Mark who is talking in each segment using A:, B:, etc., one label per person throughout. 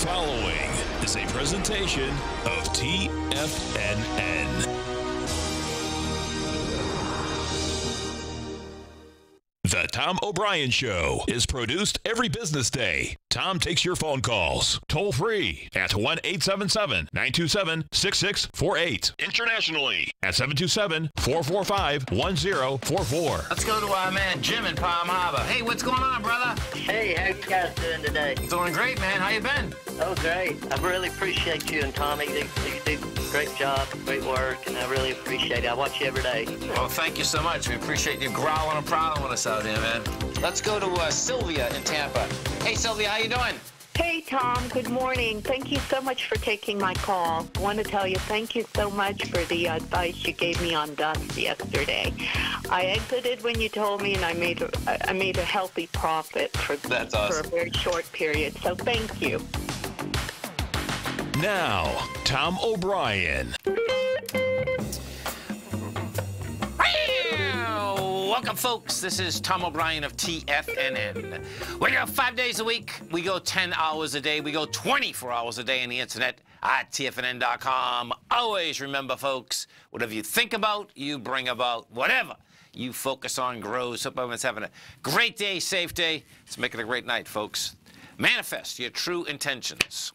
A: following is a presentation of TFNN. The Tom O'Brien Show is produced every business day. Tom takes your phone calls toll free at 1-877-927-6648. Internationally at 727-445-1044.
B: Let's go to our man Jim in Palm Harbor. Hey, what's going on, brother?
C: Hey, how you guys doing today?
B: Doing great, man. How you been?
C: Oh, great. I really appreciate you and Tommy. You do a great job, great work, and I really appreciate it. I watch you every day.
B: Well, thank you so much. We appreciate you growling and prowling with us out here, man. Let's go to Sylvia in Tampa. Hey, Sylvia, how you doing?
D: Hey, Tom. Good morning. Thank you so much for taking my call. I want to tell you thank you so much for the advice you gave me on dust yesterday. I exited when you told me, and I made a healthy profit for a very short period. So thank you.
A: Now, Tom O'Brien.
B: Welcome, folks. This is Tom O'Brien of TFNN. We go 5 days a week. We go 10 hours a day. We go 24 hours a day on the internet at TFNN.com. Always remember, folks, whatever you think about, you bring about. Whatever you focus on grows. Hope everyone's having a great day, safe day. Let's make it a great night, folks. Manifest your true intentions.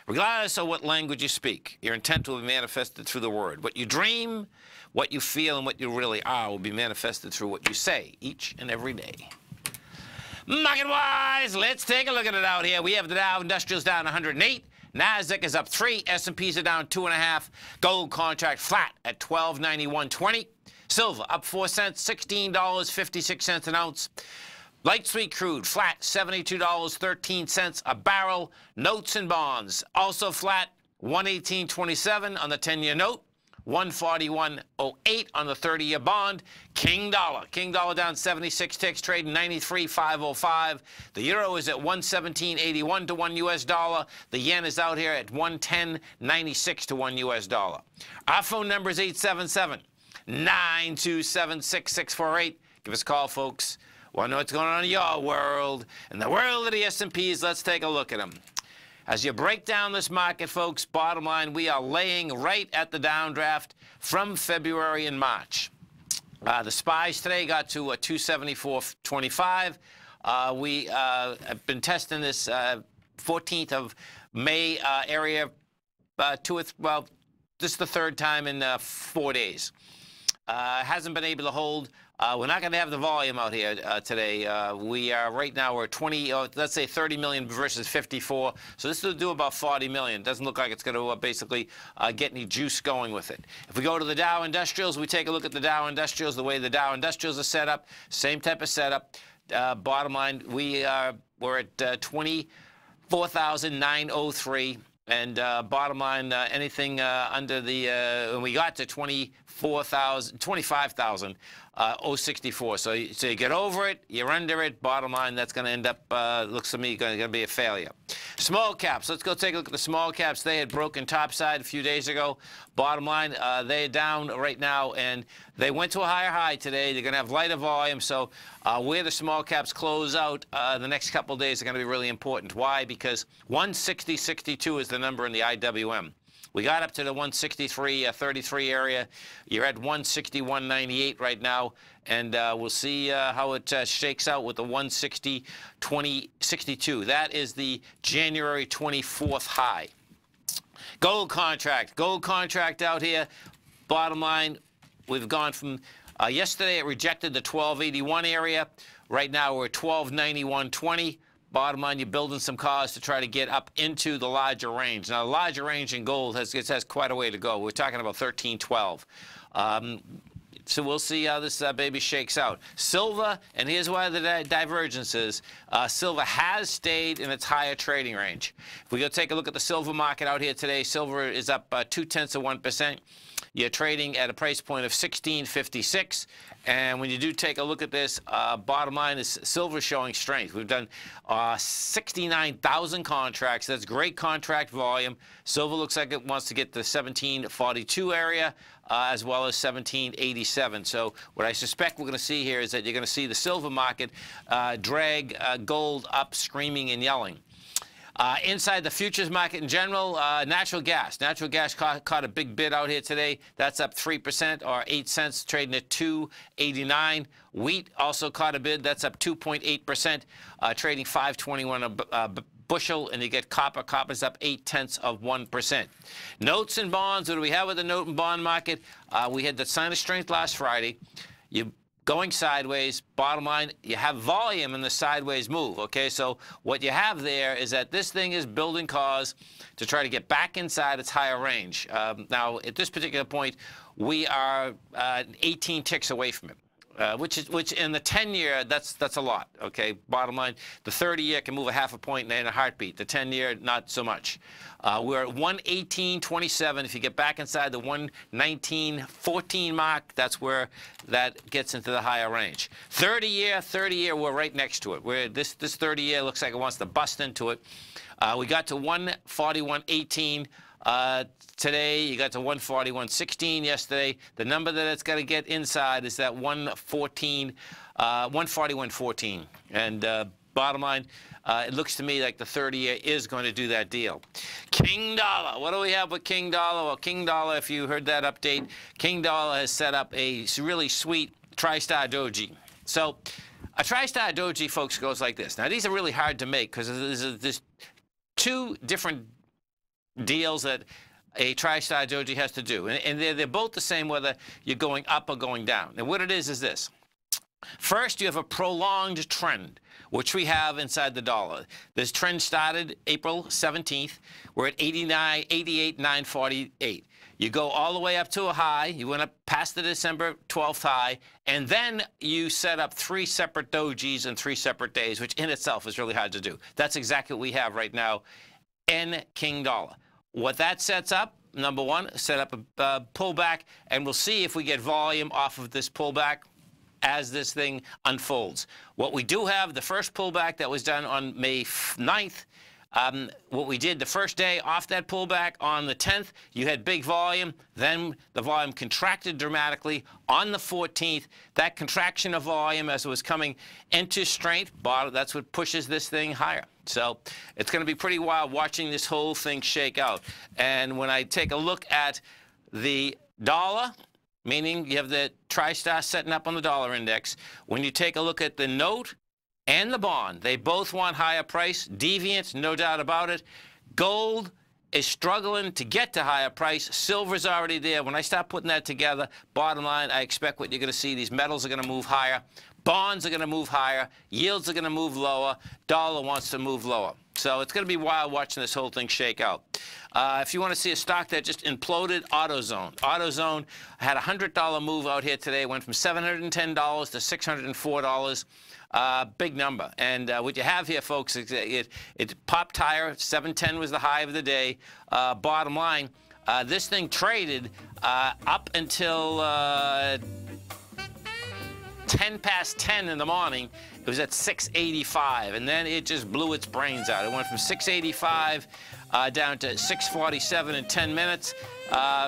B: Regardless of what language you speak, your intent will be manifested through the word. What you dream, what you feel, and what you really are will be manifested through what you say each and every day. Market-wise, let's take a look at it out here. We have the Dow Industrials down 108. NASDAQ is up 3. S&Ps are down 2.5. Gold contract flat at $12.9120. Silver up 4 cents, $16.56 an ounce. Light sweet crude flat, $72.13 a barrel. Notes and bonds also flat, 118.27 on the 10-year note, 141.08 on the 30-year bond. King dollar down 76 ticks, trading 93.505. The euro is at 117.81 to 1 U.S. dollar. The yen is out here at 110.96 to 1 U.S. dollar. Our phone number is 877-927-6648. Give us a call, folks. Want to know what's going on in your world? In the world of the S&Ps, let's take a look at them. As you break down this market, folks, bottom line, we are laying right at the downdraft from February and March. The SPYs today got to 274.25. We have been testing this 14th of May area. This is the third time in 4 days. Hasn't been able to hold. We're not going to have the volume out here today. We are right now, we're 20, let's say 30 million versus 54. So this will do about 40 million. Doesn't look like it's going to basically get any juice going with it. If we go to the Dow Industrials, we take a look at the Dow Industrials, the way the Dow Industrials are set up, same type of setup. Bottom line, we're at 24,903. And bottom line, anything under the, when we got to 25,064. So you get over it, you're under it. Bottom line, that's going to end up, looks to me, going to be a failure. Small caps. Let's go take a look at the small caps. They had broken topside a few days ago. Bottom line, they're down right now, and they went to a higher high today. They're going to have lighter volume. So where the small caps close out the next couple of days are going to be really important. Why? Because 160.62 is the number in the IWM. We got up to the 163.33 area. You're at 161.98 right now, and we'll see how it shakes out with the 160.62. That is the January 24th high. Gold contract out here. Bottom line, we've gone from yesterday it rejected the 1281 area. Right now we're at 1291.20. Bottom line, you're building some cars to try to get up into the larger range. Now, the larger range in gold has quite a way to go. We're talking about 1312. So we'll see how this baby shakes out. Silver, and here's why the divergence is. Silver has stayed in its higher trading range. If we go take a look at the silver market out here today, silver is up 0.2%. You're trading at a price point of $16.56. And when you do take a look at this, bottom line is silver showing strength. We've done 69,000 contracts. That's great contract volume. Silver looks like it wants to get the 1742 area as well as 1787. So what I suspect we're going to see here is that you're going to see the silver market drag gold up screaming and yelling. Inside the futures market in general, natural gas. Natural gas caught a big bid out here today. That's up 3% or 8 cents, trading at $2.89. Wheat also caught a bid. That's up 2.8%, trading $5.21 a bushel. And you get copper. Copper's up 0.8%. Notes and bonds. What do we have with the note and bond market? We had the sign of strength last Friday. Going sideways. Bottom line, you have volume in the sideways move, okay? So what you have there is that this thing is building cause to try to get back inside its higher range. Now, at this particular point, we are 18 ticks away from it. Which in the 10-year, that's a lot, okay? Bottom line, the 30-year can move a half a point in a heartbeat. The 10-year, not so much. We're at 118.27. If you get back inside the 119.14 mark, that's where that gets into the higher range. 30-year, we're right next to it. This 30-year looks like it wants to bust into it. We got to 141.18. Today, you got to 141.16 yesterday. The number that it's got to get inside is that 141.14. And bottom line, it looks to me like the 30-year is going to do that deal. King Dollar. What do we have with King Dollar? Well, King Dollar, if you heard that update, King Dollar has set up a really sweet tri-star doji. So a tri-star doji, folks, goes like this. Now, these are really hard to make because there's two different deals that a tri-star doji has to do. And they're both the same whether you're going up or going down. And what it is this. First, you have a prolonged trend, which we have inside the dollar. This trend started April 17th. We're at 88,948. You go all the way up to a high. You went up past the December 12th high. And then you set up 3 separate dojis in 3 separate days, which in itself is really hard to do. That's exactly what we have right now in King Dollar. What that sets up, number one, set up a pullback, and we'll see if we get volume off of this pullback as this thing unfolds. What we do have, the first pullback that was done on May 9th, what we did the first day off that pullback on the 10th, you had big volume. Then the volume contracted dramatically on the 14th. That contraction of volume as it was coming into strength, that's what pushes this thing higher. So it's going to be pretty wild watching this whole thing shake out. And when I take a look at the dollar, meaning you have the tri-star setting up on the dollar index, when you take a look at the note and the bond, they both want higher price. Deviant, no doubt about it. Gold is struggling to get to higher price. Silver's already there. When I start putting that together, bottom line, I expect what you're going to see. These metals are going to move higher. Bonds are going to move higher. Yields are going to move lower. Dollar wants to move lower. So it's going to be wild watching this whole thing shake out. If you want to see a stock that just imploded, AutoZone. AutoZone had a $100 move out here today. Went from $710 to $604. Big number. And what you have here, folks, is it popped higher. 710 was the high of the day. Bottom line, this thing traded up until 10 past 10 in the morning. It was at 685, and then it just blew its brains out. It went from 685 down to 647 in 10 minutes.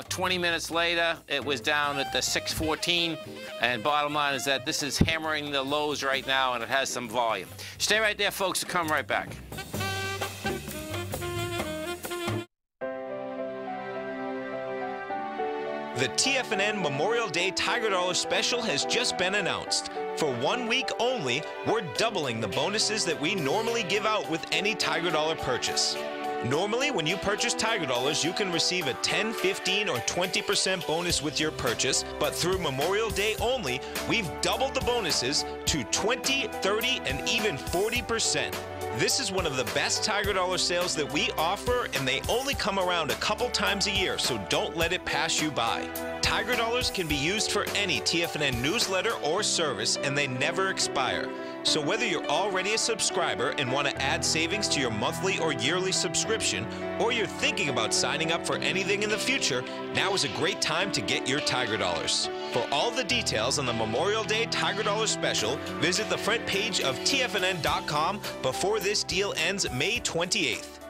B: 20 minutes later, it was down at the 614. And bottom line is that this is hammering the lows right now, and it has some volume. Stay right there, folks. We'll come right back.
E: The TFNN Memorial Day Tiger Dollar Special has just been announced. For 1 week only, we're doubling the bonuses that we normally give out with any Tiger Dollar purchase. Normally, when you purchase Tiger Dollars, you can receive a 10, 15, or 20% bonus with your purchase, but through Memorial Day only, we've doubled the bonuses to 20, 30, and even 40%. This is one of the best Tiger Dollar sales that we offer, and they only come around a couple times a year, so don't let it pass you by. Tiger Dollars can be used for any TFNN newsletter or service, and they never expire. So whether you're already a subscriber and want to add savings to your monthly or yearly subscription, or you're thinking about signing up for anything in the future, now is a great time to get your Tiger Dollars. For all the details on the Memorial Day Tiger Dollar Special, visit the front page of TFNN.com before this deal ends May 28th.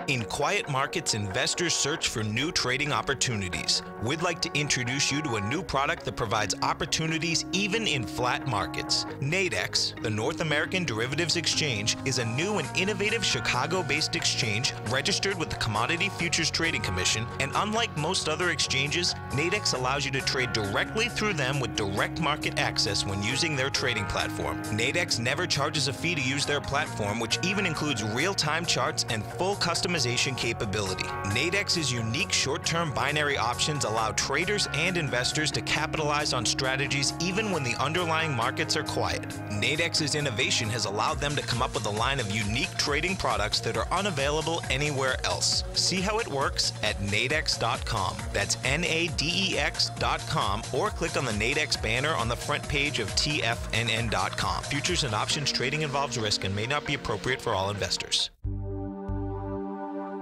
E: In quiet markets, investors search for new trading opportunities. We'd like to introduce you to a new product that provides opportunities even in flat markets. Nadex, the North American Derivatives Exchange, is a new and innovative Chicago-based exchange registered with the Commodity Futures Trading Commission, and unlike most other exchanges, Nadex allows you to trade directly through them with direct market access when using their trading platform. Nadex never charges a fee to use their platform, which even includes real-time charts and full customization capability. Nadex's unique short-term binary options allow traders and investors to capitalize on strategies even when the underlying markets are quiet. Nadex's innovation has allowed them to come up with a line of unique trading products that are unavailable anywhere else. See how it works at nadex.com. That's NADEX.com, or click on the Nadex banner on the front page of TFNN.com. Futures and options trading involves risk and may not be appropriate for all investors.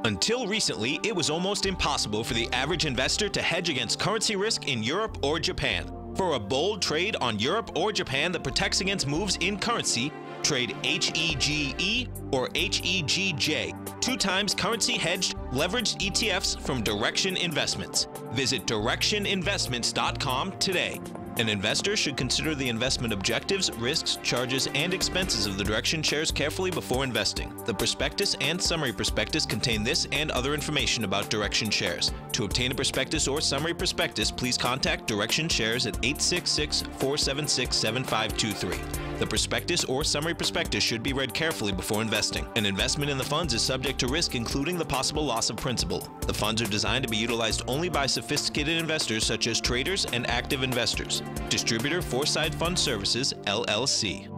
E: Until recently, it was almost impossible for the average investor to hedge against currency risk in Europe or Japan. For a bold trade on Europe or Japan that protects against moves in currency, trade HEGE or HEGJ, 2 times currency hedged leveraged ETFs from Direction Investments. Visit directioninvestments.com today. An investor should consider the investment objectives, risks, charges, and expenses of the Direction shares carefully before investing. The prospectus and summary prospectus contain this and other information about Direction shares. To obtain a prospectus or summary prospectus, please contact Direction shares at 866-476-7523. The prospectus or summary prospectus should be read carefully before investing. An investment in the funds is subject to risk, including the possible loss of principal. The funds are designed to be utilized only by sophisticated investors such as traders and active investors. Distributor Foreside Fund Services, LLC.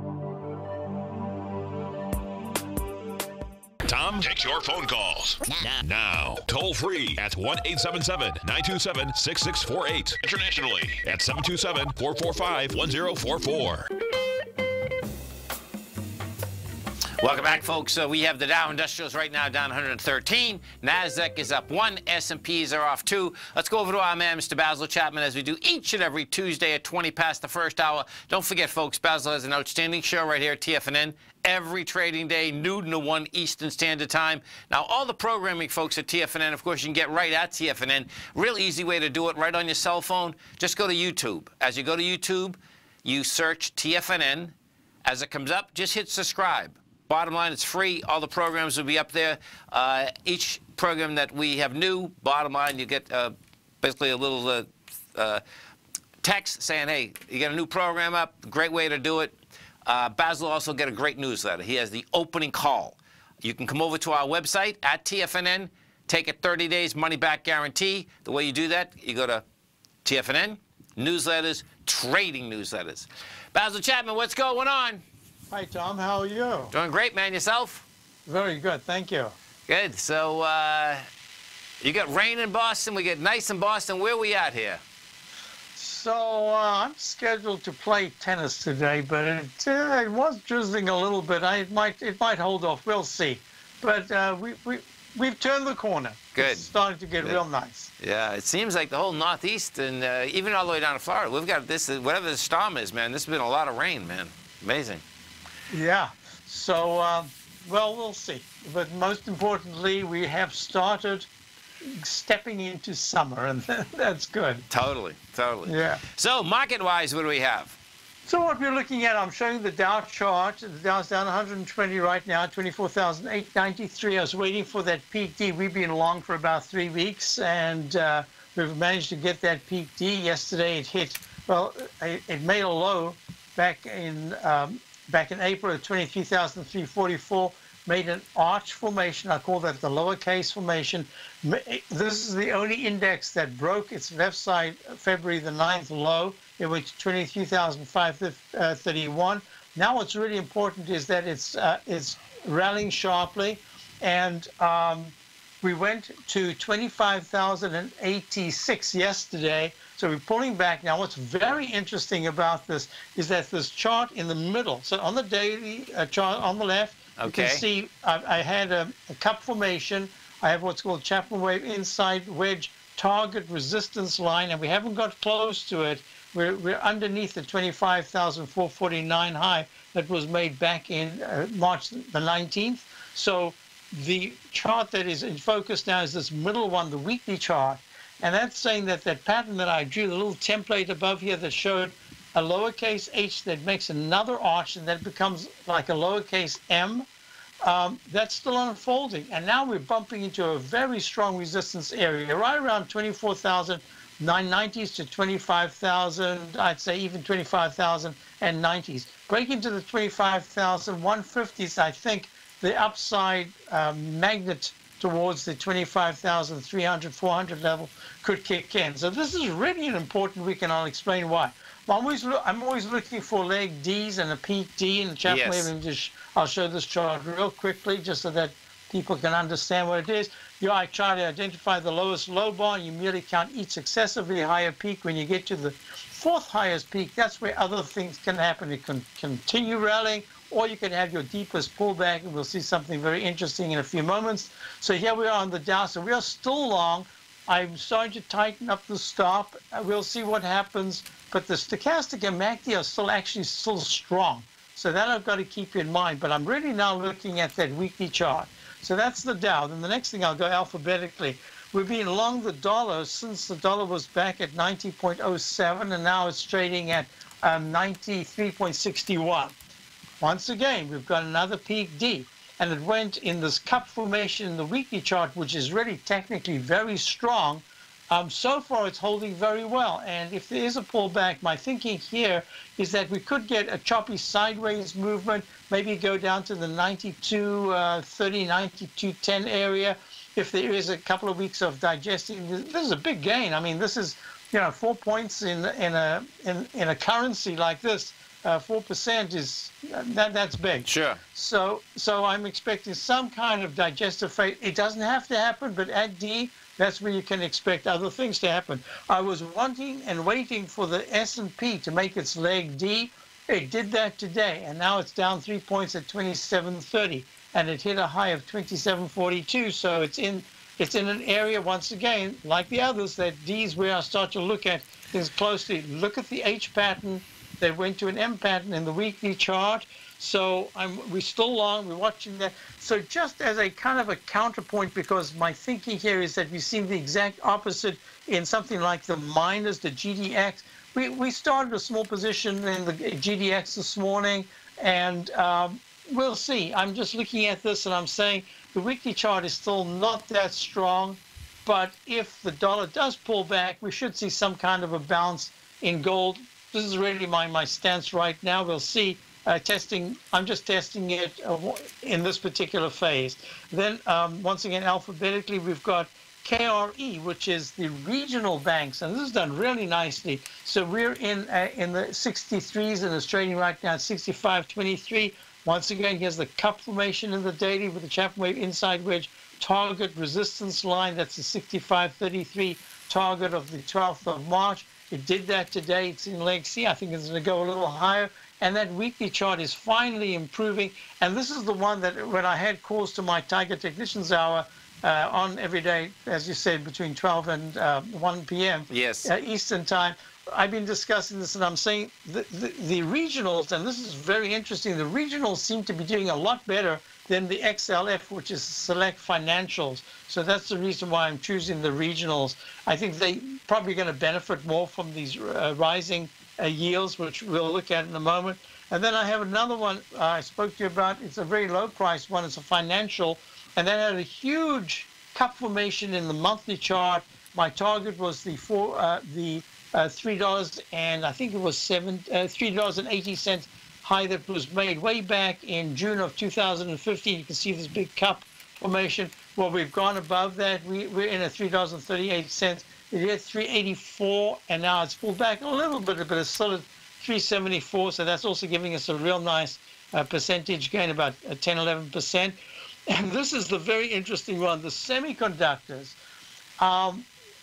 A: Tom takes your phone calls now. Toll free at 1-877-927-6648. Internationally at 727-445-1044.
B: Welcome back, folks. We have the Dow Industrials right now down 113. NASDAQ is up 1. S&Ps are off 2. Let's go over to our man, Mr. Basil Chapman, as we do each and every Tuesday at 20 past the first hour. Don't forget, folks, Basil has an outstanding show right here at TFNN every trading day, noon to 1 Eastern Standard Time. Now, all the programming, folks, at TFNN, of course, you can get right at TFNN. Real easy way to do it, right on your cell phone. Just go to YouTube. As you go to YouTube, you search TFNN. As it comes up, just hit subscribe. Bottom line, it's free. All the programs will be up there. Each program that we have new, bottom line, you get basically a little text saying, hey, you got a new program up. Great way to do it. Basil also get a great newsletter. He has the opening call. You can come over to our website at TFNN. Take it 30 days, money back guarantee. The way you do that, you go to TFNN, newsletters, trading newsletters. Basil Chapman, what's going on?
F: Hi, Tom. How are you?
B: Doing great, man. Yourself?
F: Very good. Thank you.
B: Good. So you got rain in Boston. We get nice in Boston. Where are we at here?
F: So I'm scheduled to play tennis today, but it was drizzling a little bit. It might hold off. We'll see. But we've turned the corner.
B: Good.
F: It's starting to get real nice.
B: Yeah, it seems like the whole Northeast and even all the way down to Florida, we've got this, whatever the storm is, man, this has been a lot of rain, man. Amazing.
F: Yeah. So, well, we'll see. But most importantly, we have started stepping into summer, and that's good.
B: Totally, totally.
F: Yeah.
B: So, market-wise, what do we have?
F: So what we're looking at, I'm showing the Dow chart. The Dow's down 120 right now, 24,893. I was waiting for that peak D. We've been long for about 3 weeks, and we've managed to get that peak D. Yesterday it hit, well, it made a low back in April at 23,344, made an arch formation. I call that the lowercase formation. This is the only index that broke its left side February the 9th low. It went to 23,531. Now what's really important is that it's rallying sharply, and we went to 25,086 yesterday. So we're pulling back now. What's very interesting about this is that this chart in the middle, so on the daily chart on the left, you can see I had a cup formation. I have what's called Chapman wave inside wedge target resistance line, and we haven't got close to it. We're underneath the 25,449 high that was made back in March the 19th. So the chart that is in focus now is this middle one, the weekly chart. And that's saying that that pattern that I drew, the little template above here that showed a lowercase h that makes another arch and that becomes like a lowercase m, that's still unfolding. And now we're bumping into a very strong resistance area, right around 24,990s to 25,000, I'd say even 25,090s. Break into the 25,150s, I think the upside magnet towards the 25,300, 400 level could kick in. So this is really an important week, and I'll explain why. I'm always looking for leg Ds and a peak D in the Chapman wave. I'll show this chart real quickly just so that people can understand what it is. I try to identify the lowest low bar, and you merely count each successively higher peak. When you get to the fourth highest peak, that's where other things can happen. It can continue rallying, or you can have your deepest pullback, and we'll see something very interesting in a few moments. So here we are on the Dow. So we are still long. I'm starting to tighten up the stop. We'll see what happens. But the stochastic and MACD are still strong. So that I've got to keep in mind. But I'm really now looking at that weekly chart. So that's the Dow. Then the next thing, I'll go alphabetically. We've been long the dollar since the dollar was back at 90.07, and now it's trading at 93.61. Once again, we've got another peak D, and it went in this cup formation in the weekly chart, which is really technically very strong. So far, it's holding very well. And if there is a pullback, my thinking here is that we could get a choppy sideways movement, maybe go down to the 92.30, 92.10 area. If there is a couple of weeks of digesting, this is a big gain. I mean, this is 4 points in a currency like this. 4% is that's big.
B: Sure.
F: So I'm expecting some kind of digestive phase. It doesn't have to happen, but at D, that's where you can expect other things to happen. I was wanting and waiting for the S&P to make its leg D. It did that today, and now it's down 3 points at 27.30, and it hit a high of 27.42. So it's in an area, once again, like the others, that D is where I start to look at things closely. Look at the H pattern that went to an M pattern in the weekly chart. So we're still long, we're watching that. So just as a kind of a counterpoint, because my thinking here is that we've seen the exact opposite in something like the miners, the GDX. We started a small position in the GDX this morning, and we'll see. I'm just looking at this and I'm saying the weekly chart is still not that strong, but if the dollar does pull back, we should see some kind of a bounce in gold. This is really my stance right now. We'll see. I'm just testing it in this particular phase. Then once again, alphabetically, we've got KRE, which is the regional banks, and this is done really nicely. So we're in the 63s, and it's trading right now at 65.23. Once again, here's the cup formation in the daily with the Chapman wave inside wedge target resistance line. That's the 65.33 target of the 12th of March. It did that today. It's in leg C. I think it's going to go a little higher. And that weekly chart is finally improving. And this is the one that when I had calls to my Tiger Technicians Hour on every day, as you said, between 12 and 1 p.m.
B: Yes.
F: Eastern time, I've been discussing this, and I'm saying the regionals, and this is very interesting, the regionals seem to be doing a lot better than the XLF, which is Select Financials. So that's the reason why I'm choosing the regionals. I think they're probably going to benefit more from these rising yields, which we'll look at in a moment. And then I have another one I spoke to you about. It's a very low price one. It's a financial, and that had a huge cup formation in the monthly chart. My target was the $3 and I think it was $3.80 high that was made way back in June of 2015. You can see this big cup formation. Well, we've gone above that. We're in at $3.38. It hit 384, and now it's pulled back a little bit, but it's still at 374. So that's also giving us a real nice percentage gain, about 10, 11%. And this is the very interesting one, the semiconductors.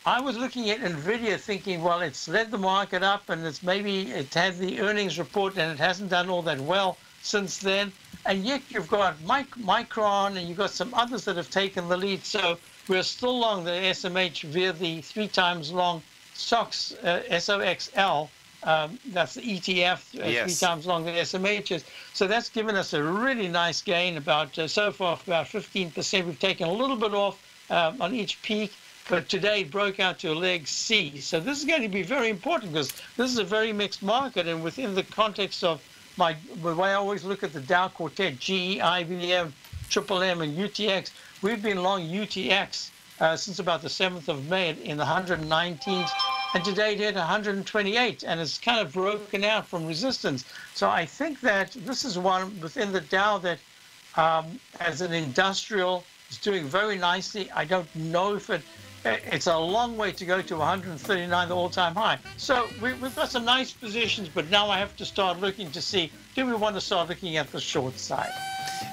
F: I was looking at NVIDIA thinking, well, it's led the market up, and it had the earnings report, and it hasn't done all that well since then. And yet you've got Micron, and you've got some others that have taken the lead. So we're still long the SMH via the 3 times long SOX, SOXL, That's the ETF,
B: Yes.
F: 3 times longer than SMHs. So that's given us a really nice gain, about so far about 15%. We've taken a little bit off on each peak, but today it broke out to a leg C. So this is going to be very important, because this is a very mixed market, and within the context of the way I always look at the Dow Quartet, GE, IBM, Triple M, and UTX, we've been long UTX since about the 7th of May in the 119s, and today it hit 128, and it's kind of broken out from resistance. So I think that this is one within the Dow that, as an industrial, is doing very nicely. I don't know if it's a long way to go to 139, the all-time high. So we've got some nice positions, but now I have to start looking to see, do we want to start looking at the short side?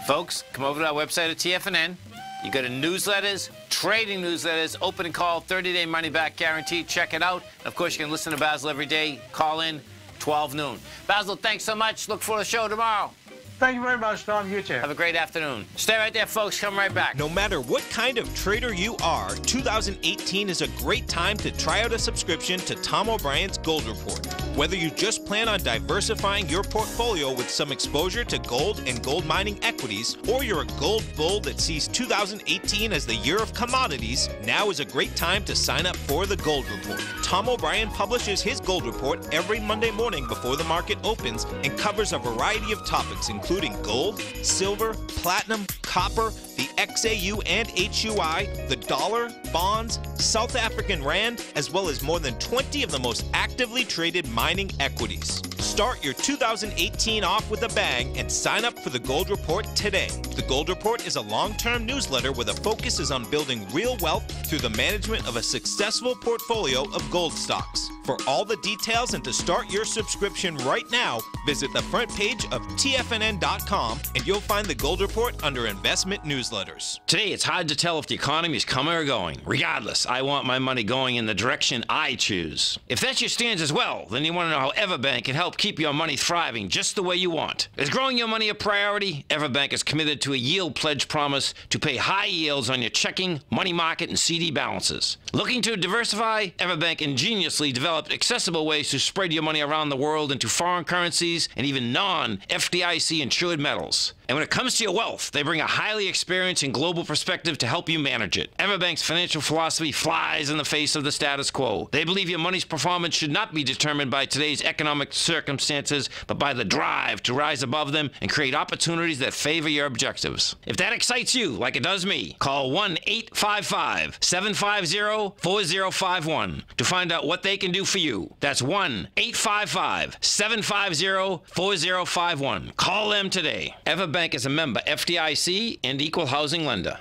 B: Folks, come over to our website at TFNN. You go to newsletters, trading newsletters, open and call, 30-day money-back guarantee. Check it out. And of course, you can listen to Basil every day. Call in 12 noon. Basil, thanks so much. Look for the show tomorrow.
F: Thank you very much, Tom. You too.
B: Have a great afternoon. Stay right there, folks. Come right back.
E: No matter what kind of trader you are, 2018 is a great time to try out a subscription to Tom O'Brien's Gold Report. Whether you just plan on diversifying your portfolio with some exposure to gold and gold mining equities, or you're a gold bull that sees 2018 as the year of commodities, now is a great time to sign up for the Gold Report. Tom O'Brien publishes his Gold Report every Monday morning before the market opens and covers a variety of topics, including gold, silver, platinum, copper, the XAU and HUI, the dollar, bonds, South African rand, as well as more than 20 of the most actively traded mining equities. Start your 2018 off with a bang and sign up for the Gold Report today. The Gold Report is a long-term newsletter where the focus is on building real wealth through the management of a successful portfolio of gold stocks. For all the details and to start your subscription right now, visit the front page of TFNN.com and you'll find the Gold Report under Investment Newsletters.
B: Today, it's hard to tell if the economy is coming or going. Regardless, I want my money going in the direction I choose. If that's your stance as well, then you want to know how Everbank can help keep your money thriving just the way you want. Is growing your money a priority? Everbank is committed to a yield pledge promise to pay high yields on your checking, money market, and CD balances. Looking to diversify? Everbank ingeniously developed accessible ways to spread your money around the world into foreign currencies and even non-FDIC insured metals. And when it comes to your wealth, they bring a highly experienced and global perspective to help you manage it. Everbank's financial philosophy flies in the face of the status quo. They believe your money's performance should not be determined by today's economic circumstances, but by the drive to rise above them and create opportunities that favor your objectives. If that excites you, like it does me, call 1-855-750-4051 to find out what they can do for you. That's 1-855-750-4051. Call them today. Everbank is a member FDIC and equal housing lender.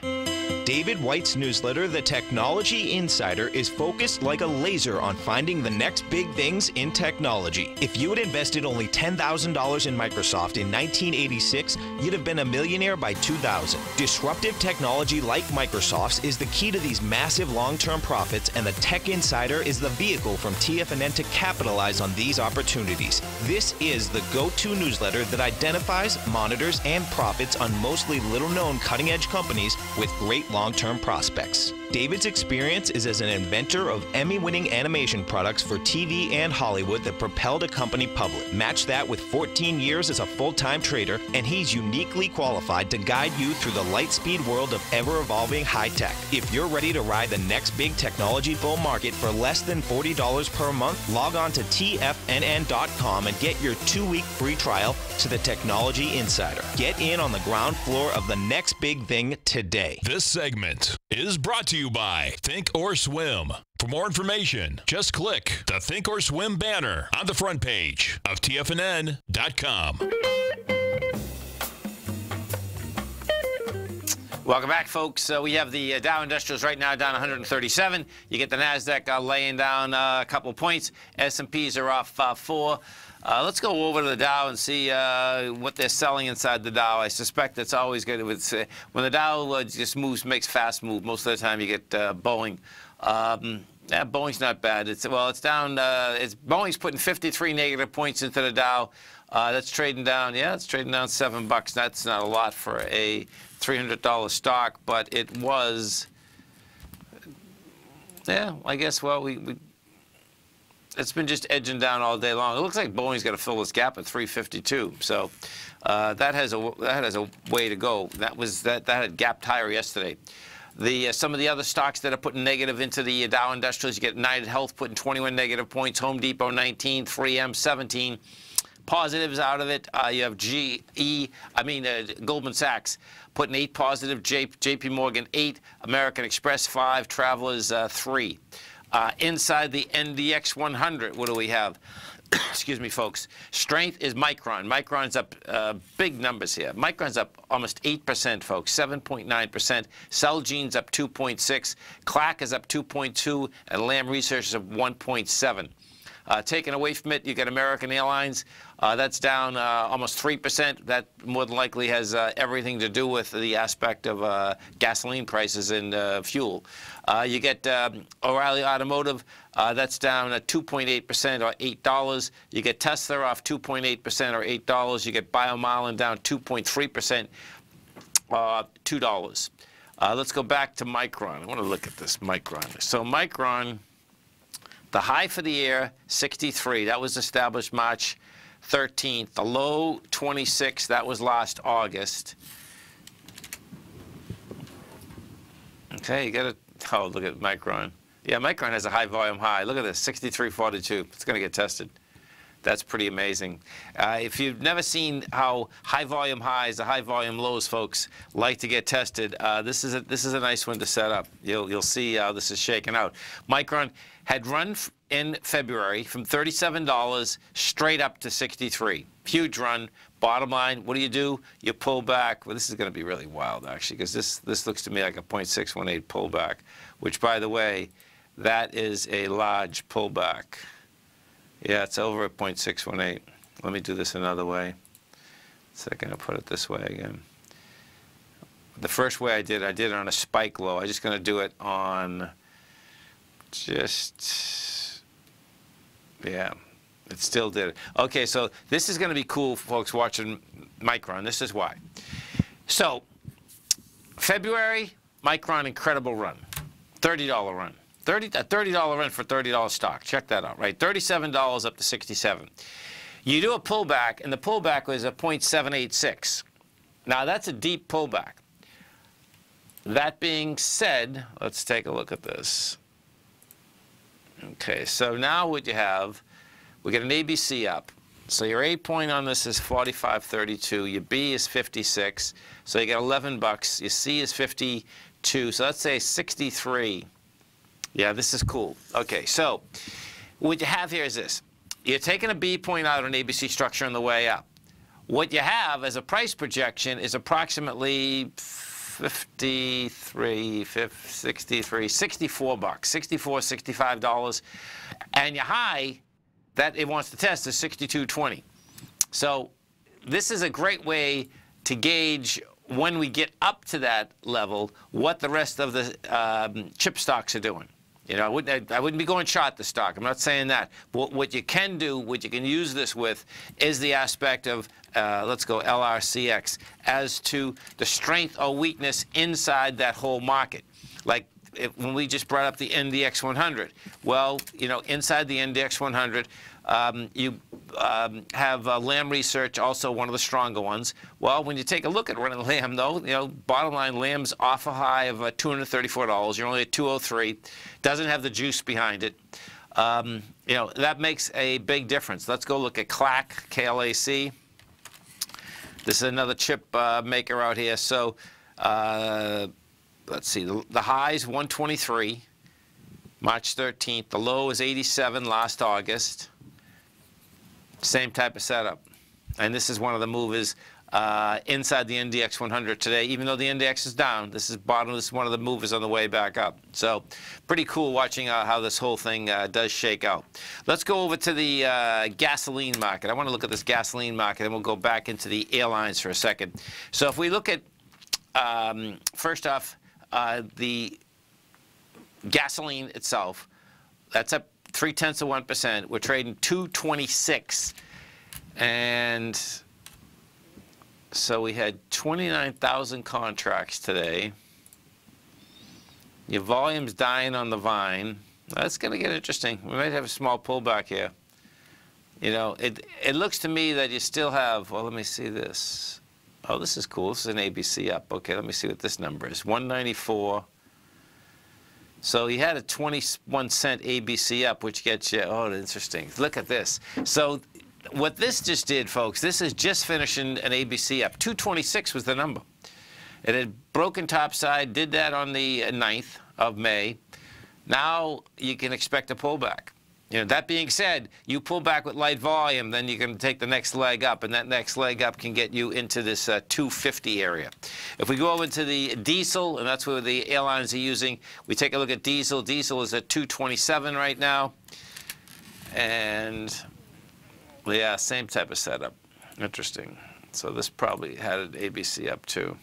E: David White's newsletter, The Technology Insider, is focused like a laser on finding the next big things in technology. If you had invested only $10,000 in Microsoft in 1986, you'd have been a millionaire by 2000. Disruptive technology like Microsoft's is the key to these massive long-term profits, and the Tech Insider is the vehicle from TFNN to capitalize on these opportunities. This is the go-to newsletter that identifies, monitors, and profits on mostly little-known cutting-edge companies with great long-term prospects. David's experience is as an inventor of Emmy-winning animation products for TV and Hollywood that propelled a company public. Match that with 14 years as a full-time trader, and he's uniquely qualified to guide you through the light-speed world of ever-evolving high-tech. If you're ready to ride the next big technology bull market for less than $40 per month, log on to TFNN.com and get your 2-week free trial to the Technology Insider. Get in on the ground floor of the next big thing today.
A: This segment is brought to you by Think or Swim. For more information, just click the Think or Swim banner on the front page of TFNN.com.
B: Welcome back, folks. We have the Dow Industrials right now down 137. You get the NASDAQ laying down a couple points. S&Ps are off 4. Let's go over to the Dow and see what they're selling inside the Dow. I suspect that's always good. When the Dow just moves, makes fast move, most of the time you get Boeing. Yeah, Boeing's not bad. It's down. Boeing's putting 53 negative points into the Dow. That's trading down. Yeah, it's trading down $7. That's not a lot for a $300 stock, but it was. Yeah, I guess. Well, it's been just edging down all day long. It looks like Boeing's got to fill this gap at 352. So that has a way to go. That had gapped higher yesterday. Some of the other stocks that are putting negative into the Dow Industrials, you get United Health putting 21 negative points, Home Depot 19, 3M 17. Positives out of it, you have Goldman Sachs putting 8 positive, JP Morgan 8, American Express 5, Travelers 3. Inside the NDX 100, what do we have? Excuse me, folks. Strength is Micron. Micron's up big numbers here. Micron's up almost 8%, folks, 7.9%. Celgene's up 2.6. Clack is up 2.2, and Lam Research is up 1.7. Taken away from it, you got American Airlines. That's down almost 3%. That more than likely has everything to do with the aspect of gasoline prices and fuel. You get O'Reilly Automotive. That's down 2.8% or $8. You get Tesla off 2.8% or $8. You get BioMarlin down 2.3%, $2. Let's go back to Micron. I want to look at this Micron. So Micron, the high for the year, 63. That was established March 13th. The low, 26. That was last August. Okay, you got to, oh, look at Micron. Yeah, Micron has a high volume high. Look at this, 63.42. It's going to get tested. That's pretty amazing. If you've never seen how high volume highs, the high volume lows, folks, like to get tested, this is a nice one to set up. You'll see how this is shaking out. Micron had run in February from $37 straight up to 63. Huge run. Bottom line, what do? You pull back. Well, this is going to be really wild, actually, because this looks to me like a 0.618 pullback, which, by the way, that is a large pullback. Yeah, it's over at 0.618. Let me do this another way. Second, I'll put it this way again. The first way I did it on a spike low. I'm just going to do it on yeah, it still did it. Okay, so this is going to be cool, folks, watching Micron. This is why. So, February, Micron, incredible run. $30 run. A $30 run for $30 stock. Check that out, right? $37 up to 67. You do a pullback, and the pullback was a 0.786. Now, that's a deep pullback. That being said, let's take a look at this. Okay, so now what you have, we get an ABC up. So your A point on this is 45.32. Your B is 56. So you get 11 bucks. Your C is 52. So let's say 63. Yeah, this is cool. Okay, so what you have here is this. You're taking a B point out of an ABC structure on the way up. What you have as a price projection is approximately 64 bucks, $65. And your high that it wants to test is 62.20. So this is a great way to gauge when we get up to that level what the rest of the chip stocks are doing. You know, I wouldn't be going short the stock. I'm not saying that. But what you can do, what you can use this with, is the aspect of, let's go LRCX, as to the strength or weakness inside that whole market. Like when we just brought up the NDX 100. Well, you know, inside the NDX 100, you have Lam Research, also one of the stronger ones. Well, when you take a look at running Lam, though, you know, bottom line, Lam's off a high of $234. You're only at 203. Doesn't have the juice behind it. You know, that makes a big difference. Let's go look at Clack, KLAC. This is another chip maker out here. So let's see. The high's 123, March 13th. The low is 87 last August. Same type of setup. And this is one of the movers inside the NDX 100 today. Even though the index is down, this is bottom. This is one of the movers on the way back up. So pretty cool watching how this whole thing does shake out. Let's go over to the gasoline market. I want to look at this gasoline market, and we'll go back into the airlines for a second. So if we look at, first off, the gasoline itself, that's up 0.3%. We're trading 226, and so we had 29,000 contracts today. Your volume's dying on the vine. That's going to get interesting. We might have a small pullback here. You know, it looks to me that you still have, well, let me see this. Oh, this is cool. This is an ABC up. Okay, let me see what this number is. 194. So you had a 21-cent ABC up, which gets you, oh, interesting. Look at this. So what this just did, folks, this is just finishing an ABC up. 226 was the number. It had broken topside, did that on the 9th of May. Now you can expect a pullback. You know, that being said, you pull back with light volume, then you can take the next leg up, and that next leg up can get you into this 250 area. If we go over to the diesel, and that's what the airlines are using, we take a look at diesel. Diesel is at 227 right now. And, yeah, same type of setup. Interesting. So this probably had an ABC up too.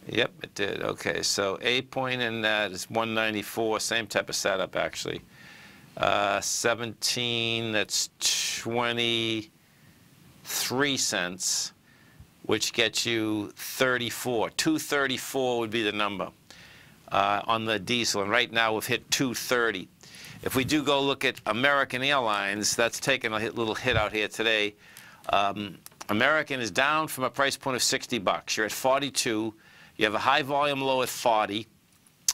B: Yep, it did. Okay, so A point in that is 194, same type of setup actually. 17, that's 23 cents, which gets you 34. 234 would be the number on the diesel, and right now we've hit 230. If we do go look at American Airlines, that's taken a little hit out here today. American is down from a price point of $60. You're at 42. You have a high volume low at 40.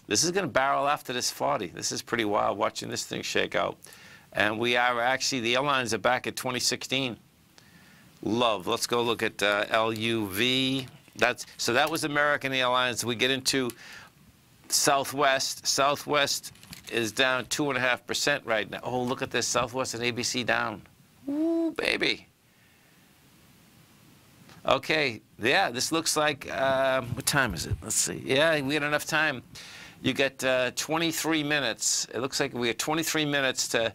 B: This is going to barrel after this 40. This is pretty wild watching this thing shake out. And we are actually, the airlines are back at 2016. Love. Let's go look at LUV. So that was American Airlines. We get into Southwest. Southwest is down 2.5% right now. Oh, look at this. Southwest and ABC down. Ooh, baby. Okay, yeah, this looks like, what time is it? Let's see. Yeah, we had enough time. You get 23 minutes. It looks like we have 23 minutes to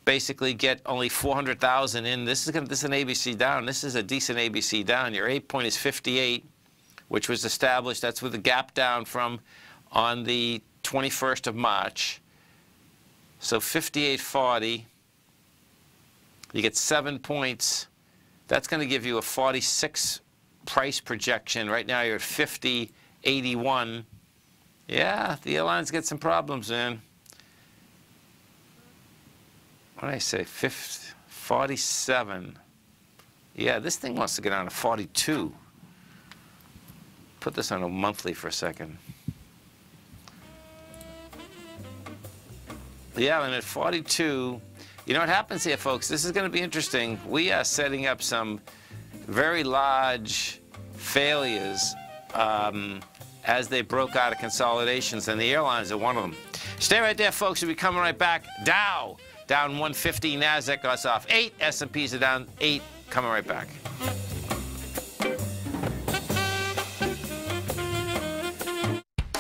B: basically get only 400,000 in. This is an ABC down. This is a decent ABC down. Your 8 point is 58, which was established. That's with the gap down from on the 21st of March. So 58.40. You get 7 points. That's going to give you a 46 price projection. Right now you're at 50.81. Yeah, the airlines get some problems, man. What did I say? 47. Yeah, this thing wants to get down to 42. Put this on a monthly for a second. Yeah, and at 42, you know what happens here, folks? This is going to be interesting. We are setting up some very large failures as they broke out of consolidations, and the airlines are one of them. Stay right there, folks. We'll be coming right back. Dow down 150. NASDAQ got off 8. S&Ps are down 8. Coming right back.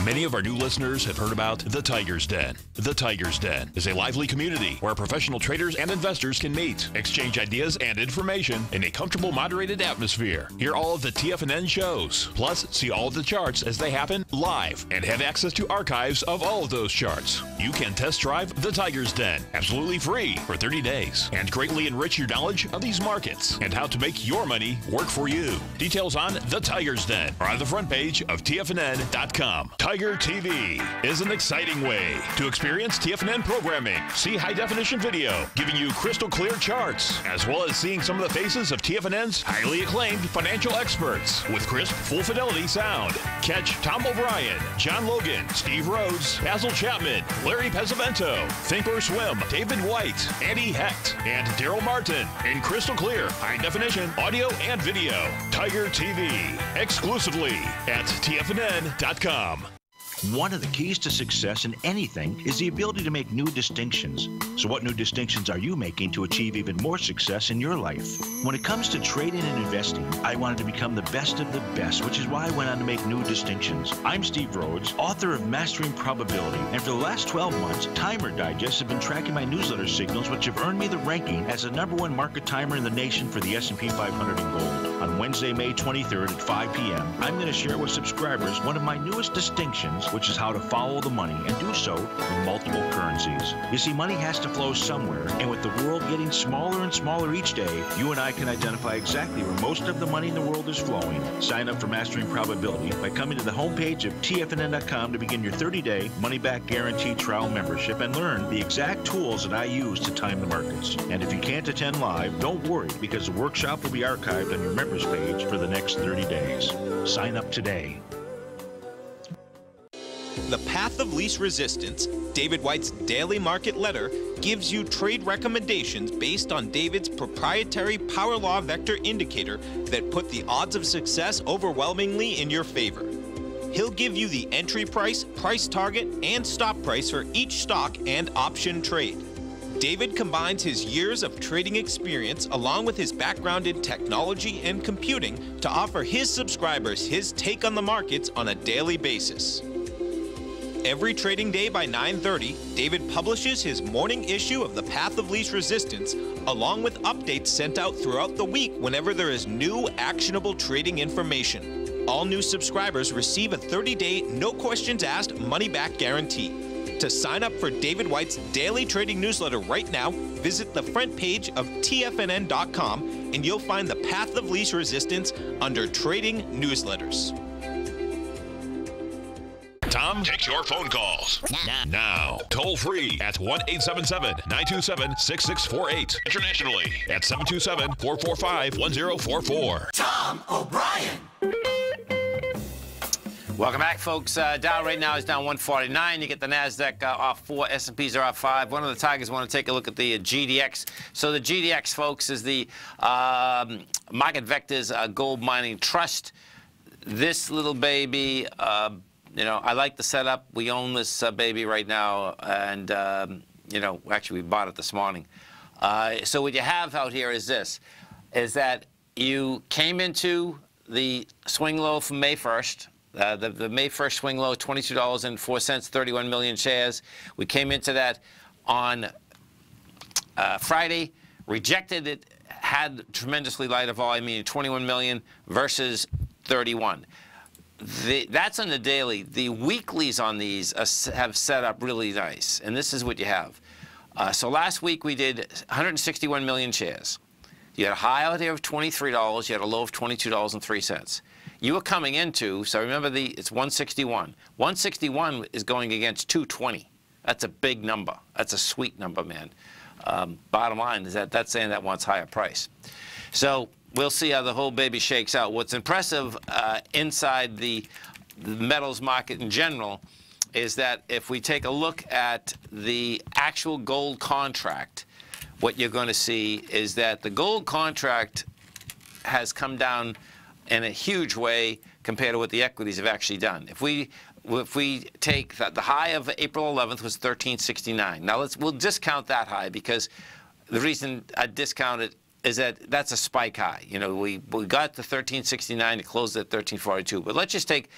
A: Many of our new listeners have heard about The Tiger's Den. The Tiger's Den is a lively community where professional traders and investors can meet, exchange ideas and information in a comfortable, moderated atmosphere. Hear all of the TFNN shows, plus see all of the charts as they happen live and have access to archives of all of those charts. You can test drive The Tiger's Den absolutely free for 30 days and greatly enrich your knowledge of these markets and how to make your money work for you. Details on The Tiger's Den are on the front page of TFNN.com. Tiger TV is an exciting way to experience TFNN programming. See high-definition video giving you crystal clear charts, as well as seeing some of the faces of TFNN's highly acclaimed financial experts with crisp, full-fidelity sound. Catch Tom O'Brien, John Logan, Steve Rhodes, Basil Chapman, Larry Pesavento, Think or Swim, David White, Andy Hecht, and Daryl Martin in crystal clear, high-definition audio and video. Tiger TV, exclusively at TFNN.com.
G: One of the keys to success in anything is the ability to make new distinctions. So what new distinctions are you making to achieve even more success in your life? When it comes to trading and investing, I wanted to become the best of the best, which is why I went on to make new distinctions. I'm Steve Rhodes, author of Mastering Probability, and for the last 12 months, Timer Digest have been tracking my newsletter signals, which have earned me the ranking as the #1 market timer in the nation for the S&P 500 in gold. On Wednesday, May 23rd at 5 p.m., I'm going to share with subscribers one of my newest distinctions, which is how to follow the money and do so in multiple currencies. You see, money has to flow somewhere, and with the world getting smaller and smaller each day, you and I can identify exactly where most of the money in the world is flowing. Sign up for Mastering Probability by coming to the homepage of TFNN.com to begin your 30-day money-back guarantee trial membership and learn the exact tools that I use to time the markets. And if you can't attend live, don't worry, because the workshop will be archived on your members page for the next 30 days. Sign up today.
E: The Path of Least Resistance, David White's daily market letter, gives you trade recommendations based on David's proprietary power law vector indicator that put the odds of success overwhelmingly in your favor. He'll give you the entry price, price target, and stop price for each stock and option trade. David combines his years of trading experience along with his background in technology and computing to offer his subscribers his take on the markets on a daily basis. Every trading day by 9:30, David publishes his morning issue of The Path of Least Resistance, along with updates sent out throughout the week whenever there is new actionable trading information. All new subscribers receive a 30-day, no questions asked money-back guarantee. To sign up for David White's daily trading newsletter right now, visit the front page of TFNN.com and you'll find The Path of Least Resistance under Trading Newsletters.
A: Tom takes your phone calls now. Toll free at 1-877-927-6648. Internationally at 727-445-1044.
H: Tom O'Brien.
B: Welcome back, folks. Dow right now is down 149. You get the NASDAQ off 4. S&Ps are off 5. One of the Tigers want to take a look at the GDX. So the GDX, folks, is the Market Vectors Gold Mining Trust. This little baby, you know, I like the setup. We own this baby right now, and, you know, actually we bought it this morning. So what you have out here is this, is that you came into the swing low from May 1st. The May 1st swing low, $22.04, 31 million shares. We came into that on Friday, rejected it, had tremendously lighter volume, meaning 21 million versus 31. That's on the daily. The weeklies on these have set up really nice, and this is what you have. So last week we did 161 million shares. You had a high out there of $23. You had a low of $22.03. You were coming into, so remember it's 161. 161 is going against 220. That's a big number. That's a sweet number, man. Bottom line is that's saying that wants higher price. So we'll see how the whole baby shakes out. What's impressive inside the metals market in general is that if we take a look at the actual gold contract, what you're going to see is that the gold contract has come down in a huge way compared to what the equities have actually done. If we take the high of April 11th was 1369. Now we'll discount that high, because the reason I discount it is that that's a spike high. You know, we got the 1369, it closed at 1342. But let's just take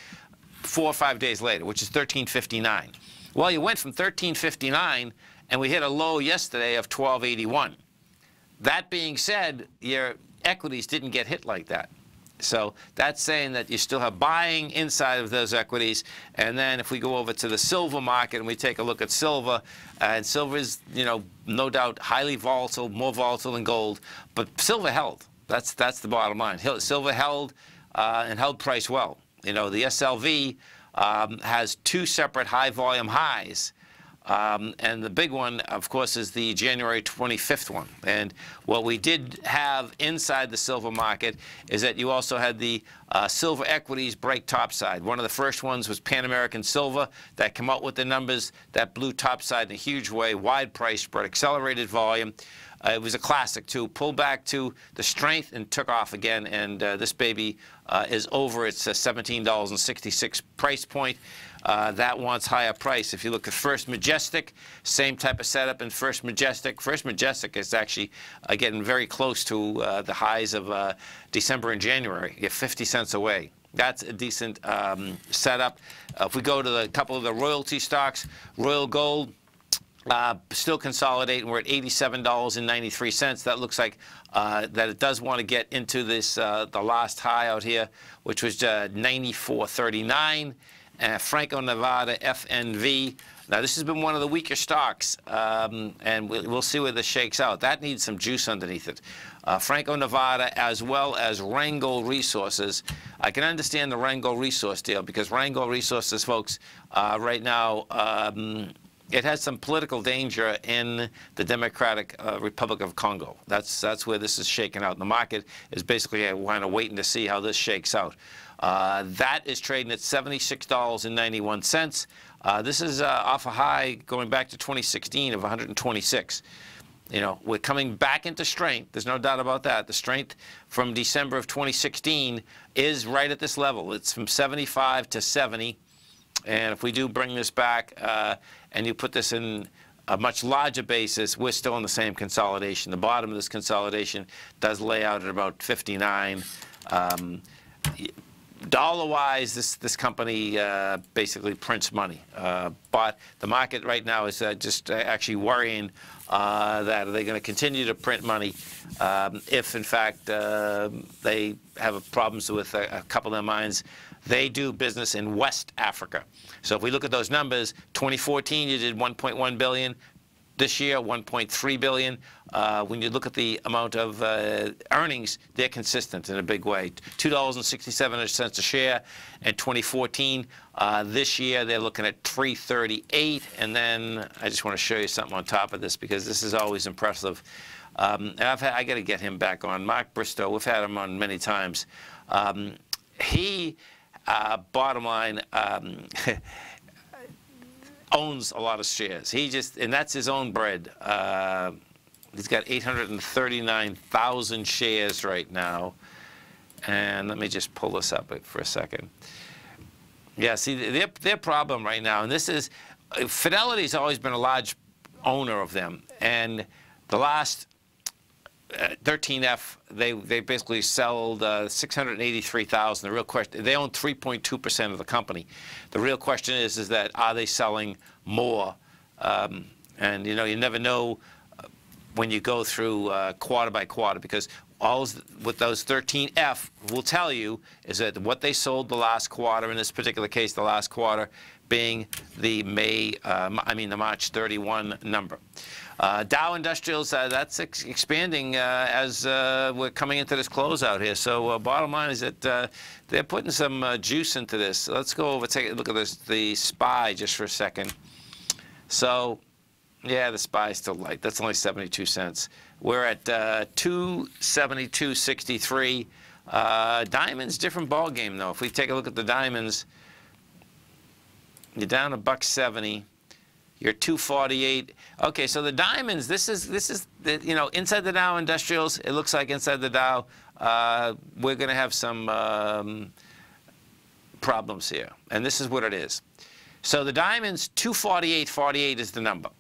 B: 4 or 5 days later, which is 1359. Well, you went from 1359 and we hit a low yesterday of 1281. That being said, your equities didn't get hit like that. So that's saying that you still have buying inside of those equities. And then if we go over to the silver market and we take a look at silver, and silver is, you know, no doubt highly volatile, more volatile than gold, but silver held. That's the bottom line. Silver held and held price well. You know, the SLV has 2 separate high volume highs. And the big one, of course, is the January 25th one. And what we did have inside the silver market is that you also had the silver equities break topside. One of the first ones was Pan American Silver that came out with the numbers that blew topside in a huge way, wide price spread, accelerated volume. It was a classic, too. Pulled back to the strength and took off again. And this baby is over its $17.66 price point. That wants higher price. If you look at First Majestic, same type of setup in First Majestic. First Majestic is actually getting very close to the highs of December and January. You're 50 cents away. That's a decent setup. If we go to a couple of the royalty stocks, Royal Gold, Still consolidating. We're at $87.93. That looks like that it does want to get into this the last high out here, which was $94.39. Franco-Nevada FNV. Now, this has been one of the weaker stocks, and we'll see where this shakes out. That needs some juice underneath it. Franco-Nevada, as well as Rangel Resources. I can understand the Rangel Resource deal, because Rangel Resources, folks, right now, it has some political danger in the Democratic Republic of Congo. That's where this is shaking out. The market is basically kind of waiting to see how this shakes out. That is trading at $76.91. This is off a high going back to 2016 of 126. You know, we're coming back into strength. There's no doubt about that. The strength from December of 2016 is right at this level. It's from 75 to 70. And if we do bring this back and you put this in a much larger basis, we're still in the same consolidation. The bottom of this consolidation does lay out at about 59. Dollar-wise, this company basically prints money. But the market right now is just actually worrying that are they going to continue to print money if, in fact, they have problems with a couple of their mines. They do business in West Africa. So if we look at those numbers, 2014 you did 1.1 billion. This year, 1.3 billion. When you look at the amount of earnings, they're consistent in a big way. $2.67 a share in 2014. This year, they're looking at $3.38. And then I just want to show you something on top of this, because this is always impressive. And I got to get him back on. Mark Bristow, we've had him on many times. He, bottom line, owns a lot of shares. And that's his own bread. He's got 839,000 shares right now. And let me just pull this up for a second. Yeah, see, their problem right now, and this is, Fidelity's always been a large owner of them. And the last 13F, they basically sold 683,000. The real question, they own 3.2% of the company. The real question is that are they selling more? And you know, you never know when you go through quarter by quarter, because what those 13F will tell you is that what they sold the last quarter, in this particular case, the last quarter being the the March 31 number. Dow Industrials, that's expanding as we're coming into this closeout here. So bottom line is that they're putting some juice into this. Let's go over, take a look at this, the SPY just for a second. So, yeah, the SPY is still light. That's only 72 cents. We're at 272.63. Diamonds, different ball game though. If we take a look at the diamonds, you're down $1.70. You're 248. Okay, so the diamonds. This is the, you know, inside the Dow Industrials. It looks like inside the Dow, we're going to have some problems here, and this is what it is. So the diamonds, 248.48 is the number,